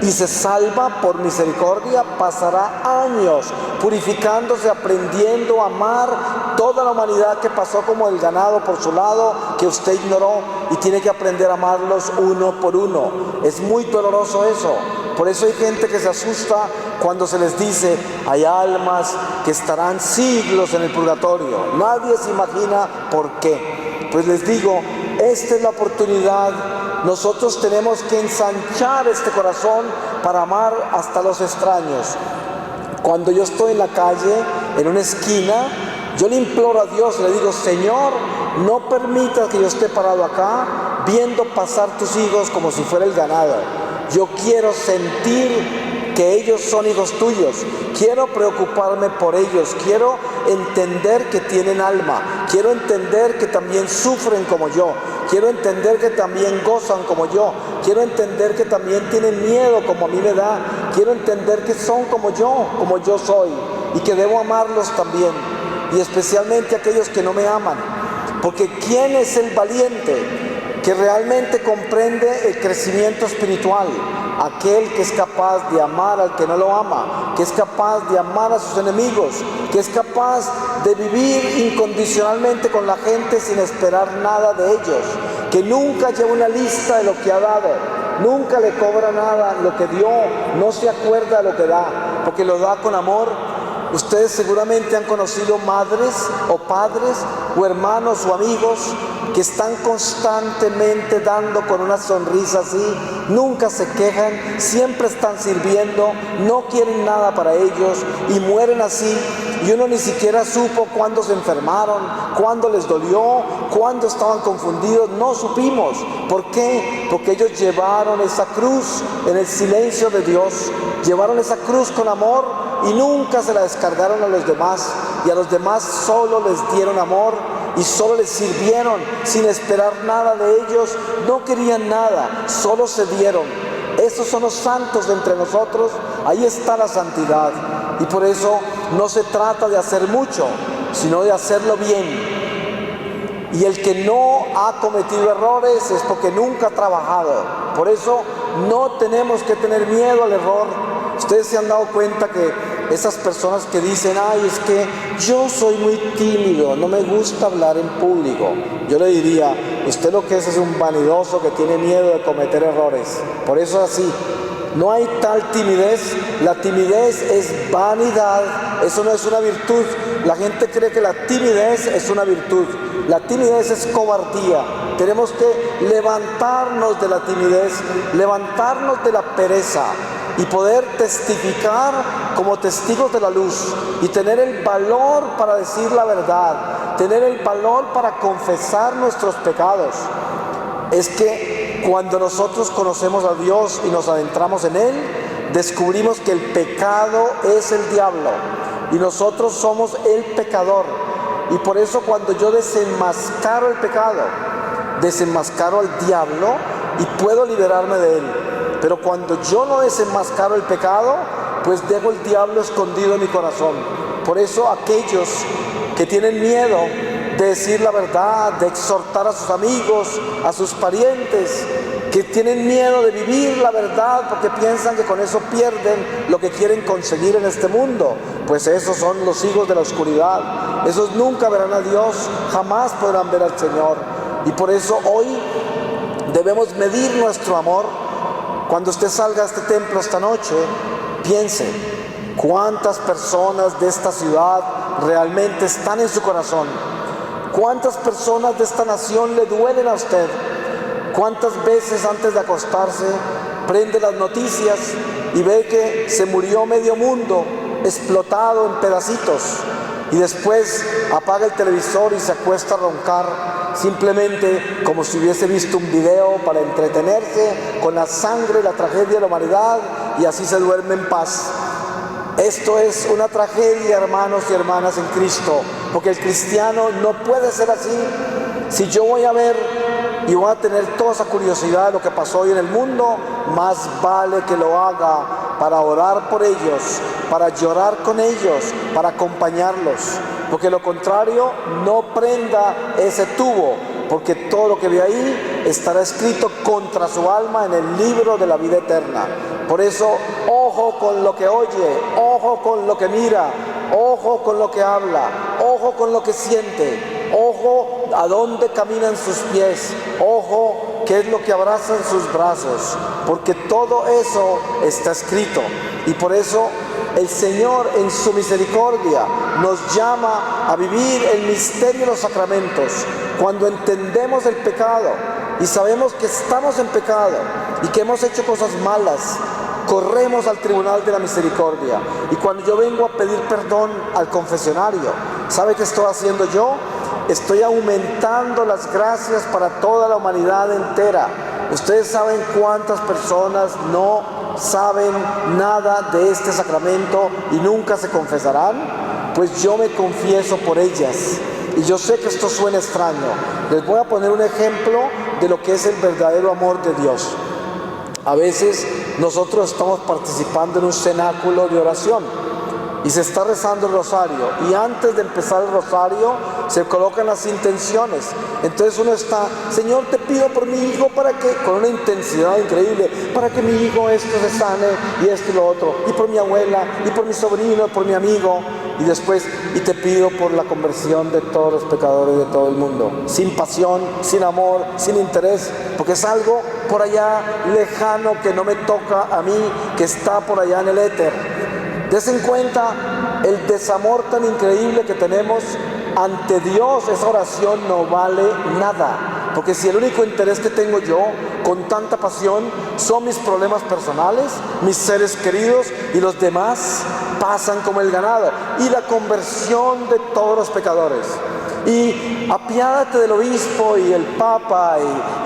y se salva por misericordia, pasará años purificándose, aprendiendo a amar toda la humanidad que pasó como el ganado por su lado, que usted ignoró, y tiene que aprender a amarlos uno por uno. Es muy doloroso eso. Por eso hay gente que se asusta cuando se les dice: hay almas que estarán siglos en el purgatorio. Nadie se imagina por qué. Pues les digo, esta es la oportunidad. Nosotros tenemos que ensanchar este corazón para amar hasta los extraños. Cuando yo estoy en la calle, en una esquina, yo le imploro a Dios, le digo: Señor, no permitas que yo esté parado acá viendo pasar tus hijos como si fuera el ganado. Yo quiero sentir que ellos son hijos tuyos, quiero preocuparme por ellos, quiero entender que tienen alma, quiero entender que también sufren como yo, quiero entender que también gozan como yo, quiero entender que también tienen miedo como a mí me da, quiero entender que son como yo soy. y que debo amarlos también, y especialmente aquellos que no me aman. Porque ¿quién es el valiente que realmente comprende el crecimiento espiritual? Aquel que es capaz de amar al que no lo ama, que es capaz de amar a sus enemigos, que es capaz de vivir incondicionalmente con la gente sin esperar nada de ellos, que nunca lleva una lista de lo que ha dado, nunca le cobra nada lo que dio, no se acuerda de lo que da, porque lo da con amor. Ustedes seguramente han conocido madres o padres o hermanos o amigos que están constantemente dando con una sonrisa así, nunca se quejan, siempre están sirviendo, no quieren nada para ellos y mueren así, y uno ni siquiera supo cuándo se enfermaron, cuándo les dolió, cuándo estaban confundidos, no supimos. ¿Por qué? Porque ellos llevaron esa cruz en el silencio de Dios, llevaron esa cruz con amor y nunca se la descargaron a los demás, y a los demás solo les dieron amor y solo les sirvieron sin esperar nada de ellos, no querían nada, solo se dieron. Esos son los santos de entre nosotros, ahí está la santidad. Y por eso no se trata de hacer mucho, sino de hacerlo bien. Y el que no ha cometido errores es porque nunca ha trabajado. Por eso no tenemos que tener miedo al error. Ustedes se han dado cuenta que esas personas que dicen, ay, es que yo soy muy tímido, no me gusta hablar en público. Yo le diría, usted lo que es un vanidoso que tiene miedo de cometer errores. Por eso es así. No hay tal timidez. La timidez es vanidad. Eso no es una virtud. La gente cree que la timidez es una virtud. La timidez es cobardía. Tenemos que levantarnos de la timidez, levantarnos de la pereza y poder testificar como testigos de la luz y tener el valor para decir la verdad, tener el valor para confesar nuestros pecados. Es que cuando nosotros conocemos a Dios y nos adentramos en Él, descubrimos que el pecado es el diablo y nosotros somos el pecador. Y por eso cuando yo desenmascaro el pecado, desenmascaro al diablo y puedo liberarme de él. Pero cuando yo no desenmascaro el pecado, pues dejo el diablo escondido en mi corazón. Por eso aquellos que tienen miedo de decir la verdad, de exhortar a sus amigos, a sus parientes, que tienen miedo de vivir la verdad porque piensan que con eso pierden lo que quieren conseguir en este mundo, pues esos son los hijos de la oscuridad. Esos nunca verán a Dios, jamás podrán ver al Señor. Y por eso hoy debemos medir nuestro amor. Cuando usted salga a este templo esta noche, piense cuántas personas de esta ciudad realmente están en su corazón. Cuántas personas de esta nación le duelen a usted. Cuántas veces antes de acostarse prende las noticias y ve que se murió medio mundo explotado en pedacitos, y después apaga el televisor y se acuesta a roncar simplemente como si hubiese visto un video para entretenerse con la sangre y la tragedia de la humanidad, y así se duerme en paz. Esto es una tragedia, hermanos y hermanas en Cristo, porque el cristiano no puede ser así. Si yo voy a ver y voy a tener toda esa curiosidad de lo que pasó hoy en el mundo, más vale que lo haga para orar por ellos, para llorar con ellos, para acompañarlos, porque lo contrario no prenda ese tubo, porque todo lo que ve ahí estará escrito contra su alma en el libro de la vida eterna. Por eso, ojo con lo que oye, ojo con lo que mira, ojo con lo que habla, ojo con lo que siente, ojo a dónde caminan sus pies, ojo qué es lo que abraza en sus brazos, porque todo eso está escrito. Y por eso el Señor en su misericordia nos llama a vivir el misterio de los sacramentos. Cuando entendemos el pecado y sabemos que estamos en pecado y que hemos hecho cosas malas, corremos al tribunal de la misericordia. Y cuando yo vengo a pedir perdón al confesionario, ¿sabe qué estoy haciendo yo? Estoy aumentando las gracias para toda la humanidad entera. Ustedes saben cuántas personas no saben nada de este sacramento y nunca se confesarán. Pues yo me confieso por ellas. Y yo sé que esto suena extraño. Les voy a poner un ejemplo de lo que es el verdadero amor de Dios. A veces nosotros estamos participando en un cenáculo de oración y se está rezando el rosario, y antes de empezar el rosario se colocan las intenciones. Entonces uno está: Señor, te pido por mi hijo para que, con una intensidad increíble, para que mi hijo esto se sane y esto y lo otro, y por mi abuela, y por mi sobrino, por mi amigo, y después: y te pido por la conversión de todos los pecadores de todo el mundo, sin pasión, sin amor, sin interés, porque es algo por allá lejano que no me toca a mí, que está por allá en el éter. Desen cuenta el desamor tan increíble que tenemos ante Dios. Esa oración no vale nada, porque si el único interés que tengo yo con tanta pasión son mis problemas personales, mis seres queridos, y los demás pasan como el ganado, y la conversión de todos los pecadores, y apiádate del obispo y el papa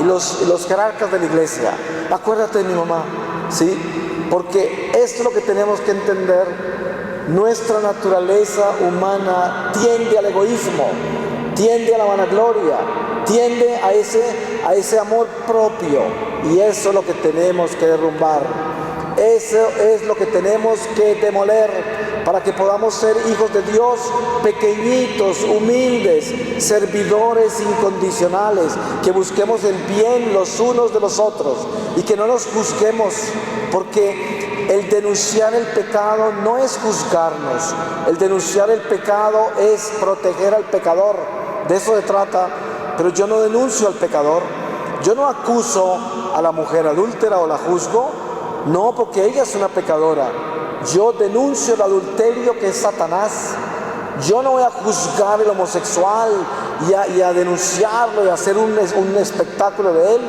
y los jerarcas de la iglesia, acuérdate de mi mamá, ¿sí? Porque esto es lo que tenemos que entender. Nuestra naturaleza humana tiende al egoísmo, tiende a la vanagloria, tiende a ese amor propio, y eso es lo que tenemos que derrumbar. Eso es lo que tenemos que demoler para que podamos ser hijos de Dios, pequeñitos, humildes, servidores incondicionales, que busquemos el bien los unos de los otros y que no nos juzguemos, porque el denunciar el pecado no es juzgarnos, el denunciar el pecado es proteger al pecador. De eso se trata. Pero yo no denuncio al pecador, yo no acuso a la mujer adúltera o la juzgo, no, porque ella es una pecadora. Yo denuncio el adulterio, que es Satanás. Yo no voy a juzgar el homosexual y a denunciarlo y a hacer un espectáculo de él,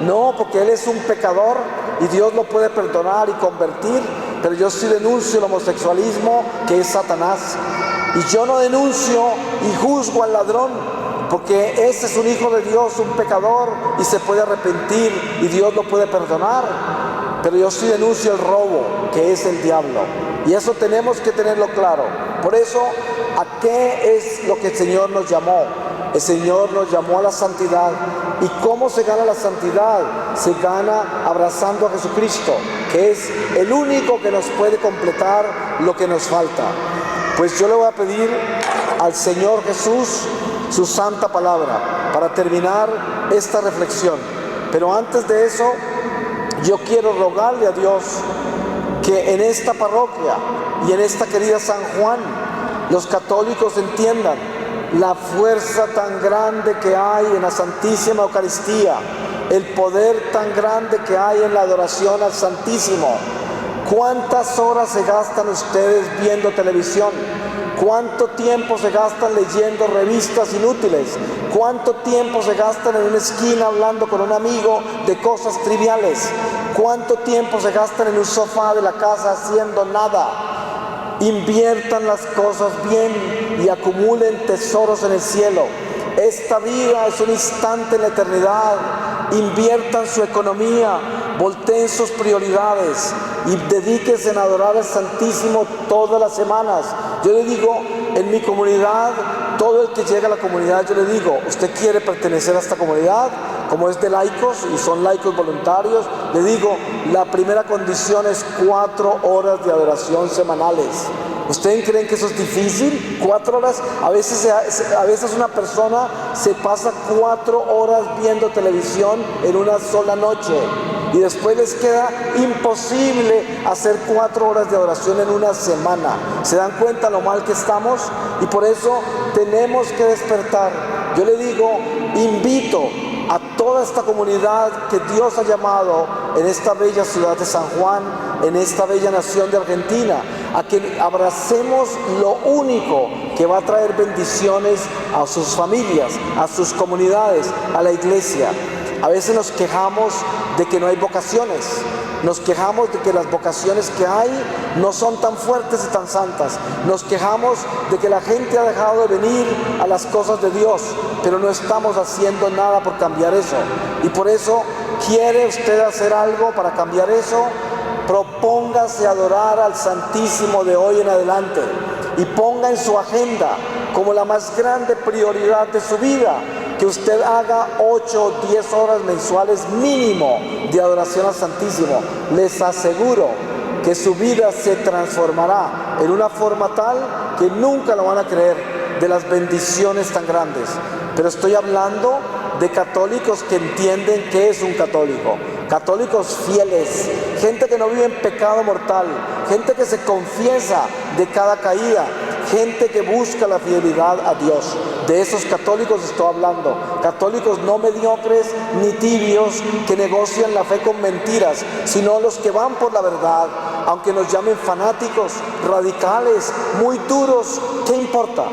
no, porque él es un pecador y Dios lo puede perdonar y convertir. Pero yo sí denuncio el homosexualismo, que es Satanás. Y yo no denuncio y juzgo al ladrón, porque ese es un hijo de Dios, un pecador, y se puede arrepentir y Dios lo puede perdonar. Pero yo sí denuncio el robo, que es el diablo, y eso tenemos que tenerlo claro. Por eso, ¿a qué es lo que el Señor nos llamó? El Señor nos llamó a la santidad. ¿Y cómo se gana la santidad? Se gana abrazando a Jesucristo, que es el único que nos puede completar lo que nos falta. Pues yo le voy a pedir al Señor Jesús su santa palabra para terminar esta reflexión. Pero antes de eso, yo quiero rogarle a Dios que en esta parroquia y en esta querida San Juan, los católicos entiendan la fuerza tan grande que hay en la Santísima Eucaristía, el poder tan grande que hay en la adoración al Santísimo. ¿Cuántas horas se gastan ustedes viendo televisión? ¿Cuánto tiempo se gastan leyendo revistas inútiles? ¿Cuánto tiempo se gastan en una esquina hablando con un amigo de cosas triviales? ¿Cuánto tiempo se gastan en un sofá de la casa haciendo nada? Inviertan las cosas bien y acumulen tesoros en el cielo. Esta vida es un instante en la eternidad. Inviertan su economía, volteen sus prioridades y dedíquense a adorar al Santísimo todas las semanas. Yo le digo, en mi comunidad, todo el que llega a la comunidad, yo le digo: ¿usted quiere pertenecer a esta comunidad? Como es de laicos y son laicos voluntarios, le digo, la primera condición es 4 horas de adoración semanales. ¿Ustedes creen que eso es difícil? 4 horas, a veces una persona se pasa 4 horas viendo televisión en una sola noche, y después les queda imposible hacer 4 horas de adoración en una semana. ¿Se dan cuenta lo mal que estamos? Y por eso tenemos que despertar. Yo le digo, invito a toda esta comunidad que Dios ha llamado en esta bella ciudad de San Juan, en esta bella nación de Argentina, a que abracemos lo único que va a traer bendiciones a sus familias, a sus comunidades, a la iglesia. A veces nos quejamos de que no hay vocaciones, nos quejamos de que las vocaciones que hay no son tan fuertes y tan santas, nos quejamos de que la gente ha dejado de venir a las cosas de Dios, pero no estamos haciendo nada por cambiar eso. Y por eso, ¿quiere usted hacer algo para cambiar eso? Propóngase adorar al Santísimo de hoy en adelante y ponga en su agenda como la más grande prioridad de su vida que usted haga 8 o 10 horas mensuales mínimo de adoración al Santísimo. Les aseguro que su vida se transformará en una forma tal que nunca lo van a creer, de las bendiciones tan grandes. Pero estoy hablando de católicos que entienden qué es un católico, católicos fieles, gente que no vive en pecado mortal, gente que se confiesa de cada caída, gente que busca la fidelidad a Dios. De esos católicos estoy hablando, católicos no mediocres ni tibios que negocian la fe con mentiras, sino los que van por la verdad, aunque nos llamen fanáticos, radicales, muy duros. ¿Qué importa?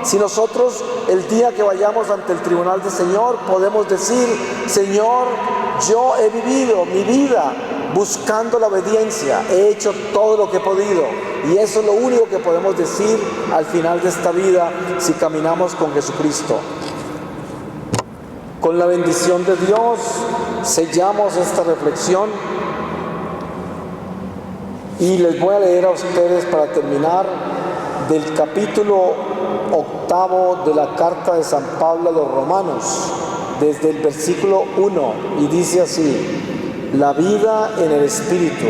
Si nosotros el día que vayamos ante el tribunal del Señor podemos decir: Señor, yo he vivido mi vida buscando la obediencia, he hecho todo lo que he podido, y eso es lo único que podemos decir al final de esta vida si caminamos con Jesucristo. Con la bendición de Dios sellamos esta reflexión y les voy a leer a ustedes, para terminar, del capítulo 8 de la carta de San Pablo a los Romanos, desde el versículo 1, y dice así: la vida en el Espíritu.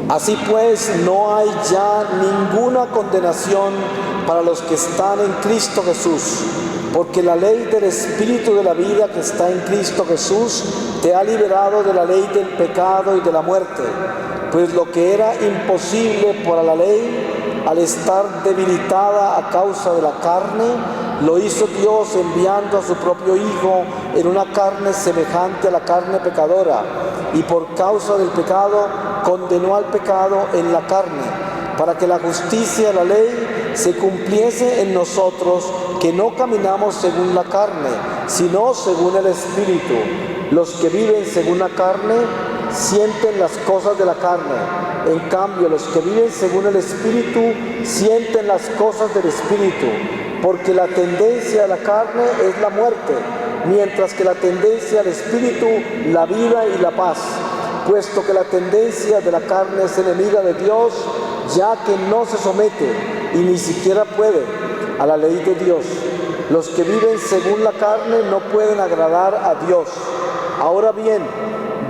Así pues, no hay ya ninguna condenación para los que están en Cristo Jesús, porque la ley del Espíritu de la vida que está en Cristo Jesús te ha liberado de la ley del pecado y de la muerte. Pues lo que era imposible para la ley, al estar debilitada a causa de la carne, lo hizo Dios enviando a su propio Hijo en una carne semejante a la carne pecadora, y por causa del pecado condenó al pecado en la carne, para que la justicia de la ley se cumpliese en nosotros, que no caminamos según la carne, sino según el Espíritu. Los que viven según la carne sienten las cosas de la carne, en cambio los que viven según el Espíritu sienten las cosas del Espíritu, porque la tendencia de la carne es la muerte, mientras que la tendencia del Espíritu la vida y la paz. Puesto que la tendencia de la carne es enemiga de Dios, ya que no se somete y ni siquiera puede a la ley de Dios. Los que viven según la carne no pueden agradar a Dios. Ahora bien,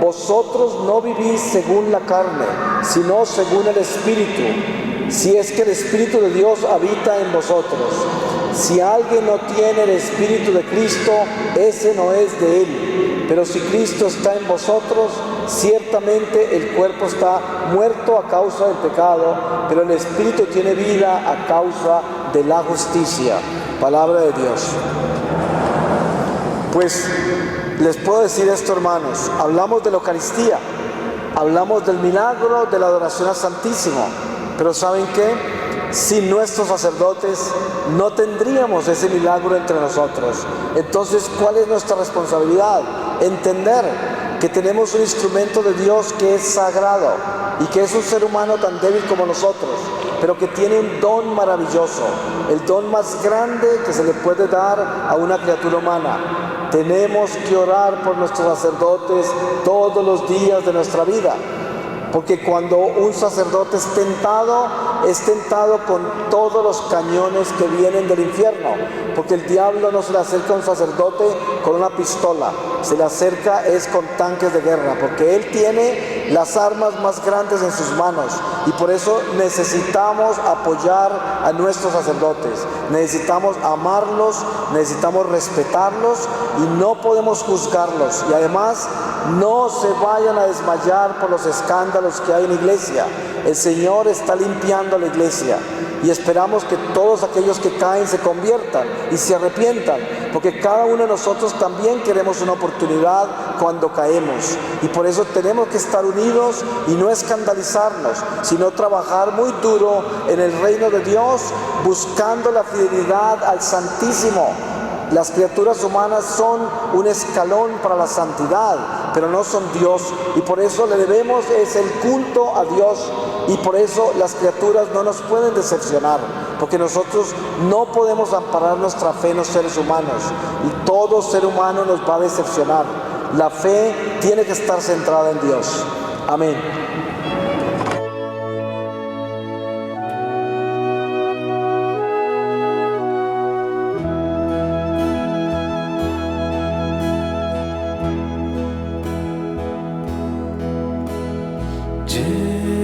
vosotros no vivís según la carne, sino según el Espíritu, si es que el Espíritu de Dios habita en vosotros. Si alguien no tiene el Espíritu de Cristo, ese no es de él. Pero si Cristo está en vosotros, ciertamente el cuerpo está muerto a causa del pecado, pero el Espíritu tiene vida a causa de la justicia. Palabra de Dios. Pues les puedo decir esto, hermanos: hablamos de la Eucaristía, hablamos del milagro de la adoración al Santísimo, pero ¿saben qué? Sin nuestros sacerdotes no tendríamos ese milagro entre nosotros. Entonces, ¿cuál es nuestra responsabilidad? Entender que tenemos un instrumento de Dios que es sagrado y que es un ser humano tan débil como nosotros, pero que tiene un don maravilloso, el don más grande que se le puede dar a una criatura humana. Tenemos que orar por nuestros sacerdotes todos los días de nuestra vida, porque cuando un sacerdote es tentado con todos los cañones que vienen del infierno, porque el diablo no se le acerca a un sacerdote con una pistola, se le acerca es con tanques de guerra, porque él tiene las armas más grandes en sus manos, y por eso necesitamos apoyar a nuestros sacerdotes, necesitamos amarlos, necesitamos respetarlos y no podemos juzgarlos. Y además, no se vayan a desmayar por los escándalos que hay en la iglesia. El Señor está limpiando la iglesia y esperamos que todos aquellos que caen se conviertan y se arrepientan, porque cada uno de nosotros también queremos una oportunidad cuando caemos, y por eso tenemos que estar unidos y no escandalizarnos, sino trabajar muy duro en el reino de Dios, buscando la fidelidad al Santísimo. Las criaturas humanas son un escalón para la santidad, pero no son Dios, y por eso le debemos es el culto a Dios, y por eso las criaturas no nos pueden decepcionar, porque nosotros no podemos amparar nuestra fe en los seres humanos, y todo ser humano nos va a decepcionar. La fe tiene que estar centrada en Dios. Amén. Llena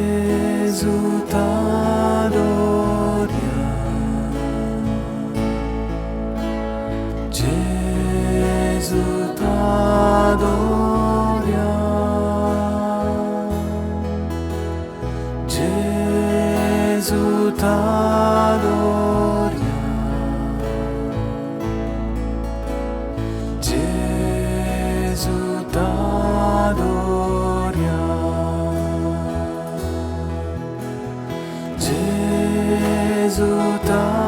está.